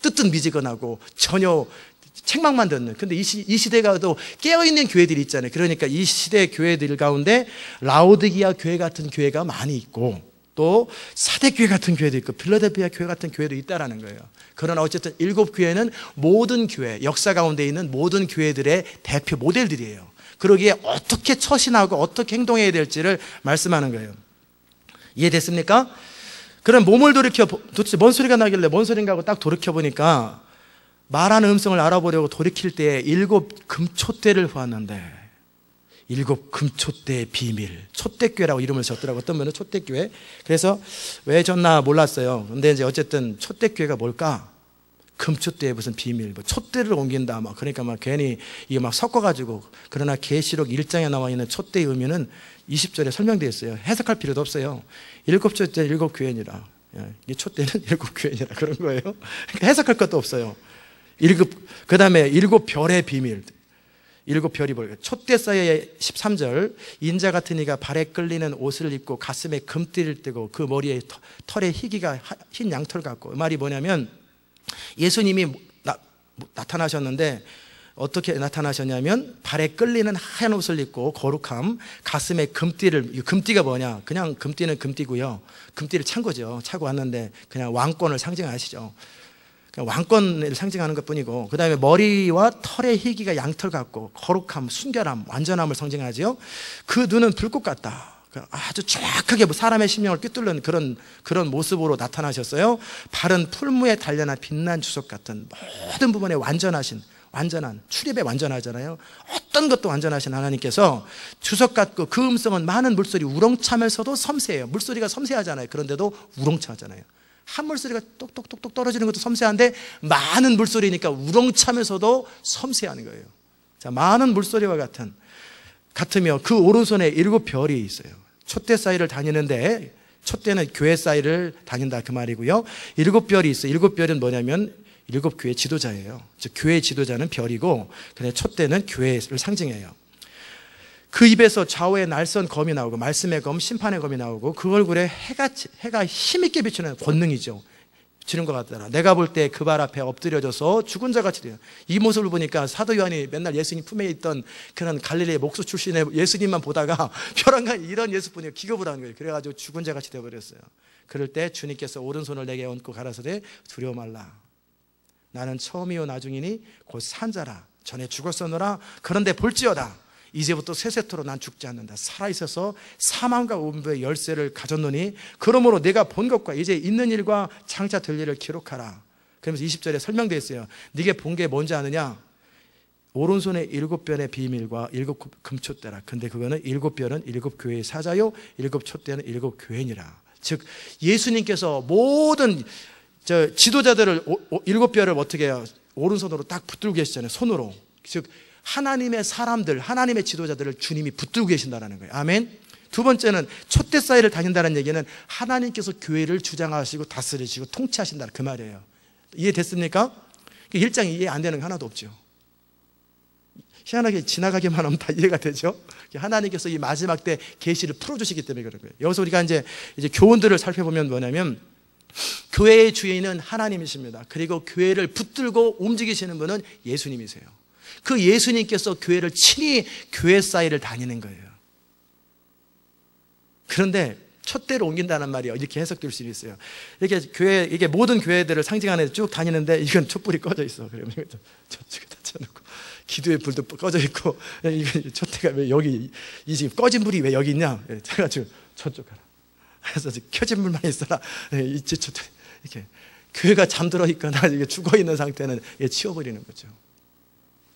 [SPEAKER 1] 뜨뜻미지근하고 전혀 책망만 듣는. 근데 이 시대가 또 깨어있는 교회들이 있잖아요. 그러니까 이 시대 교회들 가운데 라오디게아 교회 같은 교회가 많이 있고, 또 사대교회 같은 교회도 있고 필라델피아 교회 같은 교회도 있다라는 거예요. 그러나 어쨌든 7교회는 모든 교회, 역사 가운데 있는 모든 교회들의 대표 모델들이에요. 그러기에 어떻게 처신하고 어떻게 행동해야 될지를 말씀하는 거예요. 이해됐습니까? 그럼 몸을 돌이켜, 도대체 뭔 소리가 나길래 뭔 소린가 하고 딱 돌이켜보니까 말하는 음성을 알아보려고 돌이킬 때에 7 금촛대를 보았는데, 7 금촛대의 비밀, 촛대교회라고 이름을 줬더라고요. 어떤 분은 촛대교회. 그래서 왜 줬나 몰랐어요. 근데 이제 어쨌든 촛대교회가 뭘까? 금촛대에 무슨 비밀, 뭐 촛대를 옮긴다, 막 그러니까 막 괜히 이게 막 섞어가지고. 그러나 계시록 1장에 나와 있는 촛대의 의미는 20절에 설명되어 있어요. 해석할 필요도 없어요. 7촛대 7교회니라. 이 촛대는 7교회니라 그런 거예요. 그러니까 해석할 것도 없어요. 그 다음에 7별의 비밀. 7별이 뭘까요? 촛대 사이에 13절, 인자 같은 이가 발에 끌리는 옷을 입고 가슴에 금띠를 띠고 그 머리에 털에 희기가 흰 양털 같고. 그 말이 뭐냐면 예수님이 나타나셨는데 어떻게 나타나셨냐면 발에 끌리는 하얀 옷을 입고 거룩함, 가슴에 금띠를. 금띠가 뭐냐? 그냥 금띠는 금띠고요. 금띠를 찬 거죠. 차고 왔는데 그냥 왕권을 상징하시죠. 왕권을 상징하는 것뿐이고, 그 다음에 머리와 털의 희기가 양털 같고 거룩함, 순결함, 완전함을 상징하지요. 그 눈은 불꽃 같다. 아주 정확하게 사람의 심령을 꿰뚫는 그런 모습으로 나타나셨어요. 발은 풀무에 단련한 빛난 주석 같은 모든 부분에 완전한 출입에 완전하잖아요. 어떤 것도 완전하신 하나님께서 주석 같고, 그 음성은 많은 물소리, 우렁차면서도 섬세해요. 물소리가 섬세하잖아요. 그런데도 우렁차잖아요. 한 물소리가 똑똑똑똑 떨어지는 것도 섬세한데 많은 물소리니까 우렁차면서도 섬세한 거예요. 자, 많은 물소리와 같으며 그 오른손에 7별이 있어요. 촛대 사이를 다니는데, 촛대는 교회 사이를 다닌다 그 말이고요. 7별이 있어요. 7별은 뭐냐면 7교회 지도자예요. 즉 교회 지도자는 별이고, 근데 촛대는 교회를 상징해요. 그 입에서 좌우에 날선 검이 나오고, 말씀의 검, 심판의 검이 나오고, 그 얼굴에 해가 힘있게 비추는 권능이죠. 비추는 것 같더라. 내가 볼 때 그 발 앞에 엎드려져서 죽은 자 같이 돼요. 이 모습을 보니까 사도 요한이 맨날 예수님 품에 있던 그런 갈릴리 목수 출신의 예수님만 보다가 벼랑간 이런 예수분이 기겁을 하는 거예요. 그래가지고 죽은 자 같이 되어버렸어요. 그럴 때 주님께서 오른손을 내게 얹고 가라사대 두려워 말라. 나는 처음이요 나중이니 곧 산자라. 전에 죽었었노라. 그런데 볼지어다. 이제부터 세세토로 난 죽지 않는다. 살아있어서 사망과 음부의 열쇠를 가졌노니 그러므로 내가 본 것과 이제 있는 일과 장차 될 일을 기록하라. 그러면서 20절에 설명되어 있어요. 네게 본 게 뭔지 아느냐? 오른손에 7별의 비밀과 7 금촛대라. 근데 그거는 7별은 7교회의 사자요, 7촛대는 7교회니라. 즉 예수님께서 모든 지도자들을 7별을 어떻게 해요? 오른손으로 딱 붙들고 계시잖아요. 손으로. 즉 하나님의 사람들, 하나님의 지도자들을 주님이 붙들고 계신다는 거예요. 아멘. 두 번째는 촛대 사이를 다닌다는 얘기는 하나님께서 교회를 주장하시고 다스리시고 통치하신다 그 말이에요. 이해됐습니까? 1장이 이해 안 되는 게 하나도 없죠. 희한하게 지나가기만 하면 다 이해가 되죠. 하나님께서 이 마지막 때 계시를 풀어주시기 때문에 그런 거예요. 여기서 우리가 이제 교훈들을 살펴보면 뭐냐면, 교회의 주인은 하나님이십니다. 그리고 교회를 붙들고 움직이시는 분은 예수님이세요. 그 예수님께서 교회를 친히 교회 사이를 다니는 거예요. 그런데 촛대를 옮긴다는 말이 이렇게 해석될 수 있어요. 이게 모든 교회들을 상징하는 쭉 다니는데, 이건 촛불이 꺼져 있어. 그러면 저쪽에다 쳐놓고, 기도의 불도 꺼져 있고, 이거 촛대가 왜 여기, 이 지금 꺼진 불이 왜 여기 있냐? 제가지고 저쪽 가라. 그래서 켜진 불만 있어라. 이제 이렇게 교회가 잠들어 있거나 이게 죽어 있는 상태는 치워버리는 거죠.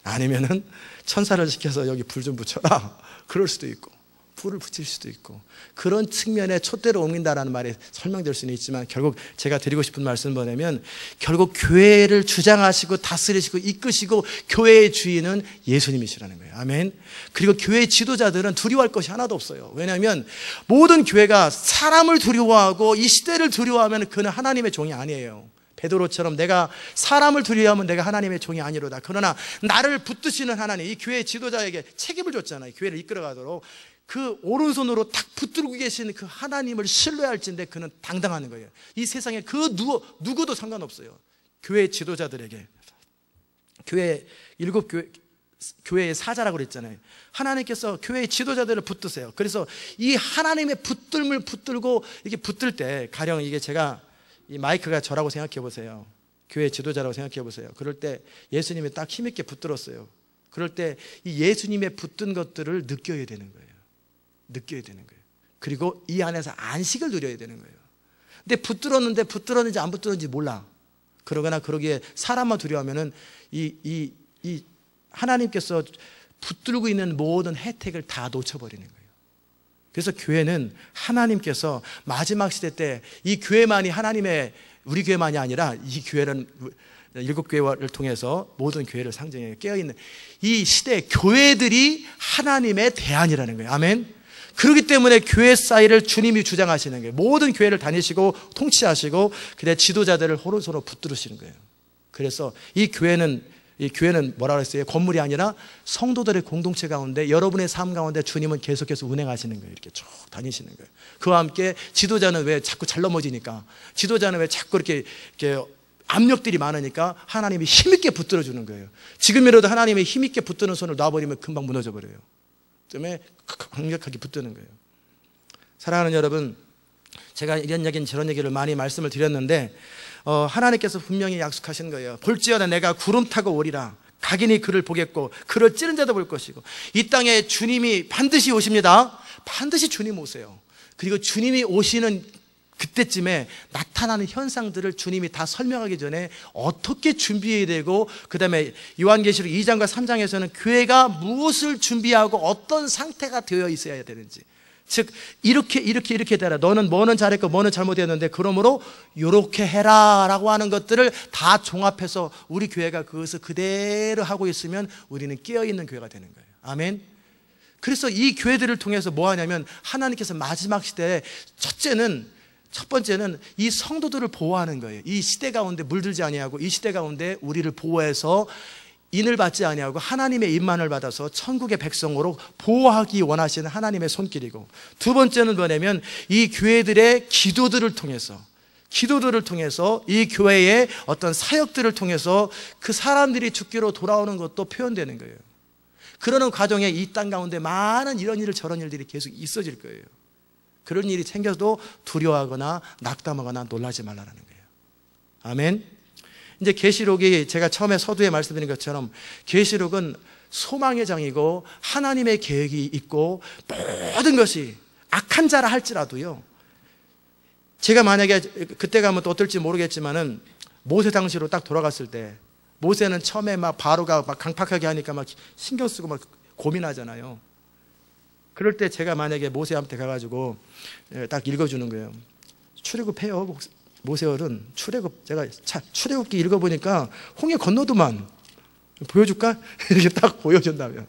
[SPEAKER 1] 아니면은 천사를 시켜서 여기 불 좀 붙여라. 그럴 수도 있고, 불을 붙일 수도 있고, 그런 측면에 촛대를 옮긴다라는 말이 설명될 수는 있지만, 결국 제가 드리고 싶은 말씀은 뭐냐면, 결국 교회를 주장하시고 다스리시고 이끄시고 교회의 주인은 예수님이시라는 거예요. 아멘. 그리고 교회 지도자들은 두려워할 것이 하나도 없어요. 왜냐하면 모든 교회가 사람을 두려워하고 이 시대를 두려워하면 그는 하나님의 종이 아니에요. 베드로처럼 내가 사람을 두려워하면 내가 하나님의 종이 아니로다. 그러나 나를 붙드시는 하나님, 이 교회 지도자에게 책임을 줬잖아요. 교회를 이끌어가도록. 그 오른손으로 탁 붙들고 계신 그 하나님을 신뢰할진데 그는 당당하는 거예요. 이 세상에 그 누구도 상관없어요. 교회 지도자들에게. 교회의 사자라고 그랬잖아요. 하나님께서 교회의 지도자들을 붙드세요. 그래서 이 하나님의 붙들물 붙들고 이렇게 붙들 때, 가령 이게 제가 이 마이크가 저라고 생각해 보세요. 교회 지도자라고 생각해 보세요. 그럴 때 예수님이 딱 힘있게 붙들었어요. 그럴 때 이 예수님의 붙든 것들을 느껴야 되는 거예요. 느껴야 되는 거예요. 그리고 이 안에서 안식을 누려야 되는 거예요. 근데 붙들었는지 안 붙들었는지 몰라. 그러거나 그러기에 사람만 두려워하면은 이 하나님께서 붙들고 있는 모든 혜택을 다 놓쳐버리는 거예요. 그래서 교회는 하나님께서 마지막 시대 때 이 교회만이 우리 교회만이 아니라 이 교회는 7교회를 통해서 모든 교회를 상징해 깨어있는 이 시대 교회들이 하나님의 대안이라는 거예요. 아멘. 그렇기 때문에 교회 사이를 주님이 주장하시는 거예요. 모든 교회를 다니시고 통치하시고 그래 지도자들을 오른손으로 붙들으시는 거예요. 그래서 이 교회는 뭐라고 했어요? 건물이 아니라 성도들의 공동체 가운데, 여러분의 삶 가운데 주님은 계속해서 운행하시는 거예요. 이렇게 쭉 다니시는 거예요. 그와 함께 지도자는 왜 자꾸 잘 넘어지니까, 지도자는 왜 자꾸 이렇게 압력들이 많으니까 하나님이 힘있게 붙들어주는 거예요. 지금이라도 하나님의 힘있게 붙드는 손을 놔버리면 금방 무너져 버려요. 때문에 강력하게 붙드는 거예요. 사랑하는 여러분, 제가 이런 얘기는 저런 얘기를 많이 말씀을 드렸는데, 하나님께서 분명히 약속하신 거예요. 볼지어다 내가 구름 타고 오리라. 각인이 그를 보겠고 그를 찌른 자도 볼 것이고. 이 땅에 주님이 반드시 오십니다. 반드시 주님 오세요. 그리고 주님이 오시는 그때쯤에 나타나는 현상들을 주님이 다 설명하기 전에 어떻게 준비해야 되고, 그 다음에 요한계시록 2장과 3장에서는 교회가 무엇을 준비하고 어떤 상태가 되어 있어야 되는지, 즉 이렇게 되라. 너는 뭐는 잘했고 뭐는 잘못했는데 그러므로 이렇게 해라 라고 하는 것들을 다 종합해서 우리 교회가 그것을 그대로 하고 있으면 우리는 깨어있는 교회가 되는 거예요. 아멘. 그래서 이 교회들을 통해서 뭐 하냐면, 하나님께서 마지막 시대에 첫 번째는 이 성도들을 보호하는 거예요. 이 시대 가운데 물들지 아니하고 이 시대 가운데 우리를 보호해서 인을 받지 아니하고 하나님의 인만을 받아서 천국의 백성으로 보호하기 원하시는 하나님의 손길이고, 두 번째는 뭐냐면 이 교회들의 기도들을 통해서 이 교회의 어떤 사역들을 통해서 그 사람들이 죽기로 돌아오는 것도 표현되는 거예요. 그러는 과정에 이 땅 가운데 많은 이런 일 저런 일들이 계속 있어질 거예요. 그런 일이 생겨도 두려워하거나 낙담하거나 놀라지 말라는 거예요. 아멘. 이제 계시록이 제가 처음에 서두에 말씀드린 것처럼 계시록은 소망의 장이고 하나님의 계획이 있고, 모든 것이 악한 자라 할지라도요, 제가 만약에 그때 가면 또 어떨지 모르겠지만은 모세 당시로 딱 돌아갔을 때, 모세는 처음에 막 바로가 막 강팍하게 하니까 막 신경 쓰고 막 고민하잖아요. 그럴 때 제가 만약에 모세한테 가가지고 딱 읽어주는 거예요. 출애굽해요. 모세어른 제가 출애굽기 읽어보니까 홍해 건너더만, 보여줄까? 이렇게 딱 보여준다면,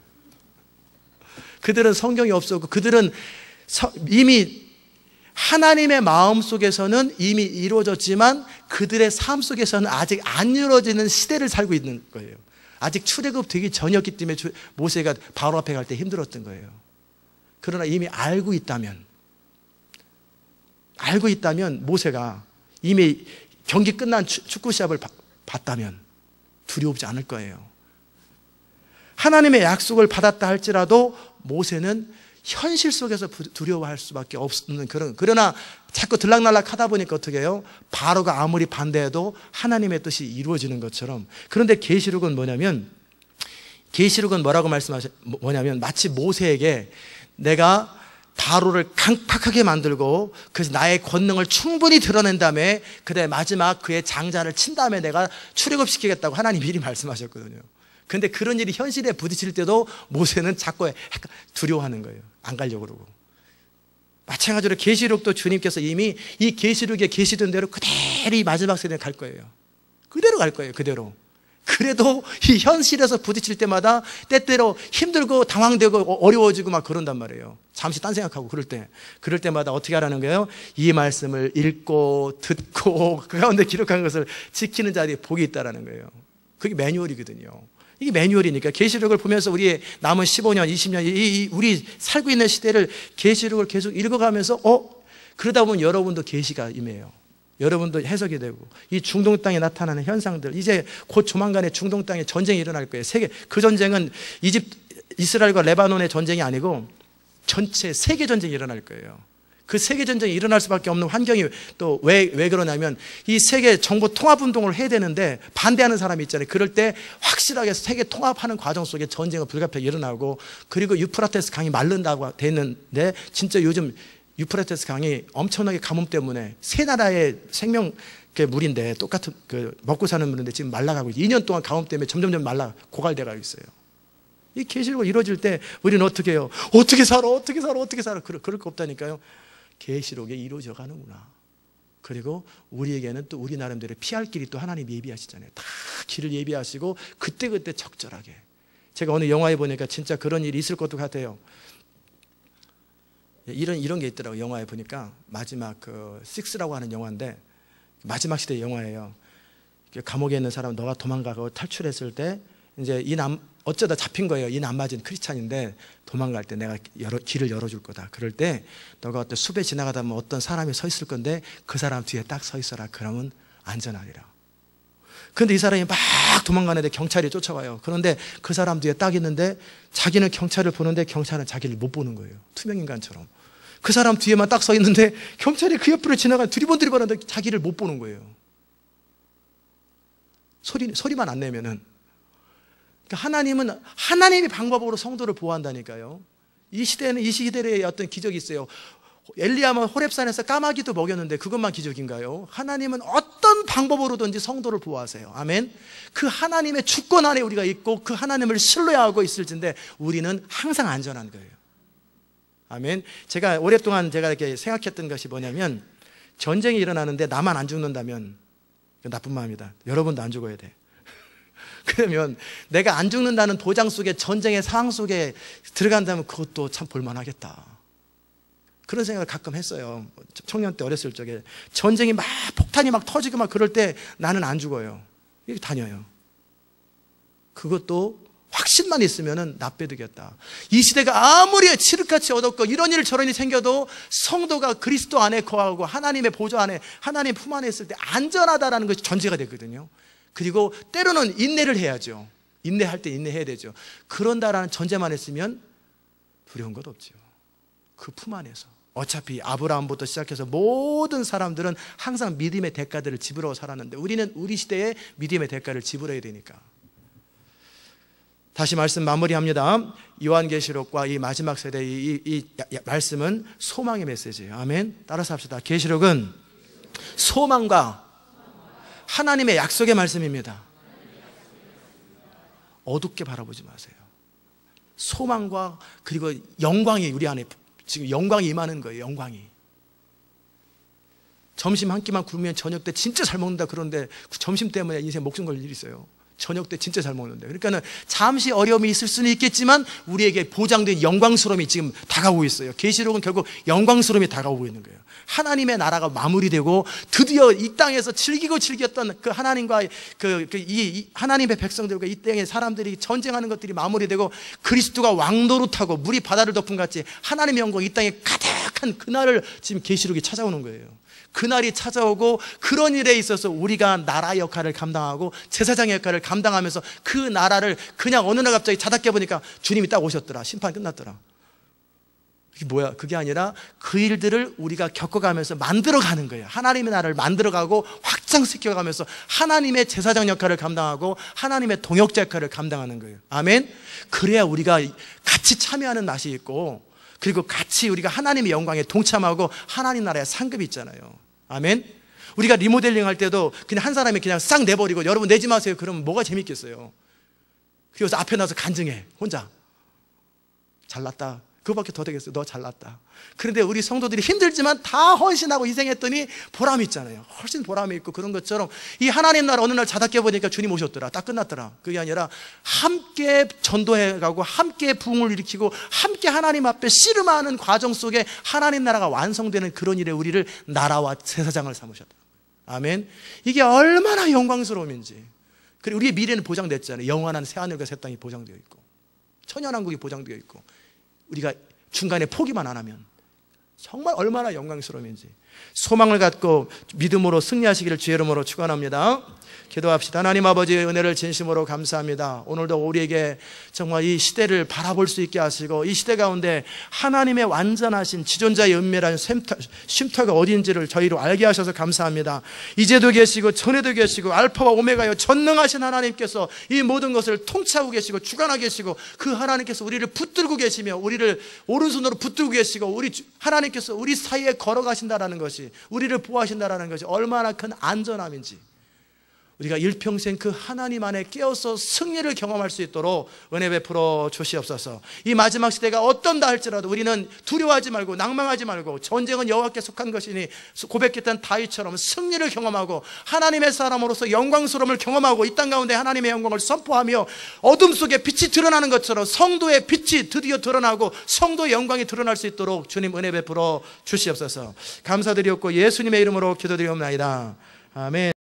[SPEAKER 1] 그들은 성경이 없었고 그들은 이미 하나님의 마음 속에서는 이미 이루어졌지만 그들의 삶 속에서는 아직 안 이루어지는 시대를 살고 있는 거예요. 아직 출애굽되기 전이었기 때문에 모세가 바로 앞에 갈 때 힘들었던 거예요. 그러나 이미 알고 있다면 모세가 이미 경기 끝난 축구 시합을 봤다면 두려우지 않을 거예요. 하나님의 약속을 받았다 할지라도 모세는 현실 속에서 두려워할 수밖에 없는 그러나 자꾸 들락날락 하다 보니까 어떻게 해요? 바로가 아무리 반대해도 하나님의 뜻이 이루어지는 것처럼. 그런데 계시록은 뭐라고 뭐냐면 마치 모세에게 내가 바로를 강팍하게 만들고 그래서 나의 권능을 충분히 드러낸 다음에 그다음에 마지막 그의 장자를 친 다음에 내가 출애굽시키겠다고 하나님 미리 말씀하셨거든요. 그런데 그런 일이 현실에 부딪힐 때도 모세는 자꾸 두려워하는 거예요. 안 가려고 그러고. 마찬가지로 계시록도 주님께서 이미 이 계시록에 계시된 대로 그대로 이 마지막 세대에 갈 거예요. 그대로 갈 거예요. 그대로. 그래도 이 현실에서 부딪힐 때마다 때때로 힘들고 당황되고 어려워지고 막 그런단 말이에요. 잠시 딴 생각하고 그럴 때마다 어떻게 하라는 거예요? 이 말씀을 읽고 듣고 그 가운데 기록한 것을 지키는 자들이 복이 있다라는 거예요. 그게 매뉴얼이거든요. 이게 매뉴얼이니까 계시록을 보면서 우리의 남은 15년, 20년 우리 살고 있는 시대를 계시록을 계속 읽어가면서 그러다 보면 여러분도 계시가 임해요. 여러분도 해석이 되고 이 중동 땅에 나타나는 현상들 이제 곧 조만간에 중동 땅에 전쟁이 일어날 거예요. 그 전쟁은 이스라엘과 레바논의 전쟁이 아니고 전체 세계 전쟁이 일어날 거예요. 그 세계 전쟁이 일어날 수밖에 없는 환경이 또 왜 그러냐면 이 세계 정보 통합 운동을 해야 되는데 반대하는 사람이 있잖아요. 그럴 때 확실하게 세계 통합하는 과정 속에 전쟁은 불가피하게 일어나고 그리고 유프라테스 강이 마른다고 돼 있는데 진짜 요즘 유프라테스 강이 엄청나게 가뭄 때문에 세 나라의 생명 물인데 똑같은 먹고 사는 물인데 지금 말라가고 2년 동안 가뭄 때문에 점점점 고갈돼가고 있어요. 이 계시록이 이루어질 때 우리는 어떻게 해요? 어떻게 살아? 그럴 거 없다니까요. 계시록에 이루어져 가는구나. 그리고 우리에게는 또 우리 나름대로 피할 길이 또 하나님 예비하시잖아요. 다 길을 예비하시고 그때그때 적절하게. 제가 어느 영화에 보니까 진짜 그런 일이 있을 것도 같아요. 이런 게 있더라고요. 영화에 보니까 마지막 식스라고 하는 영화인데 마지막 시대 영화예요. 감옥에 있는 사람 너가 도망가고 탈출했을 때 이제 어쩌다 잡힌 거예요. 이 남맞은 크리스찬인데 도망갈 때 내가 길을 열어줄 거다. 그럴 때 너가 어떤 숲에 지나가다 보면 어떤 사람이 서 있을 건데 그 사람 뒤에 딱 서 있어라. 그러면 안전하리라. 그런데 이 사람이 막 도망가는데 경찰이 쫓아와요. 그런데 그 사람 뒤에 딱 있는데 자기는 경찰을 보는데 경찰은 자기를 못 보는 거예요. 투명인간처럼. 그 사람 뒤에만 딱 서 있는데 경찰이 그 옆으로 두리번두리번 하는데 자기를 못 보는 거예요. 소리만 안 내면은. 하나님은 하나님의 방법으로 성도를 보호한다니까요. 이 시대에 어떤 기적이 있어요. 엘리야만 호렙산에서 까마귀도 먹였는데 그것만 기적인가요? 하나님은 어떤 방법으로든지 성도를 보호하세요. 아멘. 그 하나님의 주권 안에 우리가 있고 그 하나님을 신뢰하고 있을진데 우리는 항상 안전한 거예요. 아멘. 제가 오랫동안 이렇게 생각했던 것이 뭐냐면 전쟁이 일어나는데 나만 안 죽는다면 나쁜 마음이다. 여러분도 안 죽어야 돼. 그러면 내가 안 죽는다는 보장 속에 전쟁의 상황 속에 들어간다면 그것도 참 볼만하겠다. 그런 생각을 가끔 했어요. 청년 때 어렸을 적에 전쟁이 막 폭탄이 막 터지고 막 그럴 때 나는 안 죽어요. 이렇게 다녀요. 그것도 확신만 있으면은 나 빼두겠다. 이 시대가 아무리 칠흑같이 어둡고 이런 일 저런 일이 생겨도 성도가 그리스도 안에 거하고 하나님의 보좌 안에 하나님 품 안에 있을 때 안전하다라는 것이 전제가 되거든요. 그리고 때로는 인내를 해야죠. 인내할 때 인내해야 되죠. 그런다라는 전제만 있으면 두려운 것 없죠. 그 품 안에서. 어차피 아브라함부터 시작해서 모든 사람들은 항상 믿음의 대가들을 지불하고 살았는데 우리는 우리 시대에 믿음의 대가를 지불해야 되니까. 다시 말씀 마무리합니다. 요한계시록과 이 마지막 세대의 이 말씀은 소망의 메시지예요. 아멘. 따라서 합시다. 계시록은 소망과 하나님의 약속의 말씀입니다. 어둡게 바라보지 마세요. 소망과 그리고 영광이 우리 안에 지금 영광이 임하는 거예요. 영광이. 점심 한 끼만 굶으면 저녁 때 진짜 잘 먹는다 그런데 점심 때문에 인생 목숨 걸릴 일이 있어요. 저녁 때 진짜 잘 먹는데. 그러니까는 잠시 어려움이 있을 수는 있겠지만 우리에게 보장된 영광스러움이 지금 다가오고 있어요. 계시록은 결국 영광스러움이 다가오고 있는 거예요. 하나님의 나라가 마무리되고 드디어 이 땅에서 즐겼던 그 하나님과 이 하나님의 백성들과 이 땅의 사람들이 전쟁하는 것들이 마무리되고 그리스도가 왕도로 타고 물이 바다를 덮은 같이 하나님의 영광이 이 땅에 가득한 그날을 지금 계시록이 찾아오는 거예요. 그날이 찾아오고 그런 일에 있어서 우리가 나라 역할을 감당하고 제사장의 역할을 감당하면서 그 나라를 그냥 어느 날 갑자기 자다 깨보니까 주님이 딱 오셨더라. 심판 끝났더라. 그게 뭐야? 그게 아니라 그 일들을 우리가 겪어가면서 만들어가는 거예요. 하나님의 나라를 만들어가고 확장시켜가면서 하나님의 제사장 역할을 감당하고 하나님의 동역자 역할을 감당하는 거예요. 아멘. 그래야 우리가 같이 참여하는 맛이 있고 그리고 같이 우리가 하나님의 영광에 동참하고 하나님 나라의 상급이 있잖아요. 아멘. 우리가 리모델링 할 때도 그냥 한 사람이 그냥 싹 내버리고 여러분 내지 마세요 그러면 뭐가 재밌겠어요. 그래서 앞에 나서 간증해 혼자. 잘났다. 그거밖에 더 되겠어요. 너 잘났다. 그런데 우리 성도들이 힘들지만 다 헌신하고 희생했더니 보람이 있잖아요. 훨씬 보람이 있고 그런 것처럼 이 하나님 나라 어느 날 자다 깨보니까 주님 오셨더라. 딱 끝났더라. 그게 아니라 함께 전도해가고 함께 부흥을 일으키고 함께 하나님 앞에 씨름하는 과정 속에 하나님 나라가 완성되는 그런 일에 우리를 나라와 제사장을 삼으셨다. 아멘. 이게 얼마나 영광스러움인지. 그리고 우리의 미래는 보장됐잖아요. 영원한 새하늘과 새 땅이 보장되어 있고 천연왕국이 보장되어 있고 우리가 중간에 포기만 안 하면 정말 얼마나 영광스러움인지. 소망을 갖고 믿음으로 승리하시기를 주의 이름으로 축원합니다. 기도합시다. 하나님 아버지의 은혜를 진심으로 감사합니다. 오늘도 우리에게 정말 이 시대를 바라볼 수 있게 하시고 이 시대 가운데 하나님의 완전하신 지존자의 은밀한 쉼터가 어딘지를 저희로 알게 하셔서 감사합니다. 이제도 계시고 전에도 계시고 알파와 오메가여 전능하신 하나님께서 이 모든 것을 통치하고 계시고 주관하고 계시고 그 하나님께서 우리를 붙들고 계시며 우리를 오른손으로 붙들고 계시고 우리 하나님께서 우리 사이에 걸어가신다라는 것이 우리를 보호하신다라는 것이 얼마나 큰 안전함인지 우리가 일평생 그 하나님 안에 깨어서 승리를 경험할 수 있도록 은혜 베풀어 주시옵소서. 이 마지막 시대가 어떤다 할지라도 우리는 두려워하지 말고 낭망하지 말고 전쟁은 여호와께 속한 것이니 고백했던 다윗처럼 승리를 경험하고 하나님의 사람으로서 영광스러움을 경험하고 이 땅 가운데 하나님의 영광을 선포하며 어둠 속에 빛이 드러나는 것처럼 성도의 빛이 드디어 드러나고 성도의 영광이 드러날 수 있도록 주님 은혜 베풀어 주시옵소서. 감사드리옵고 예수님의 이름으로 기도드리옵나이다. 아멘.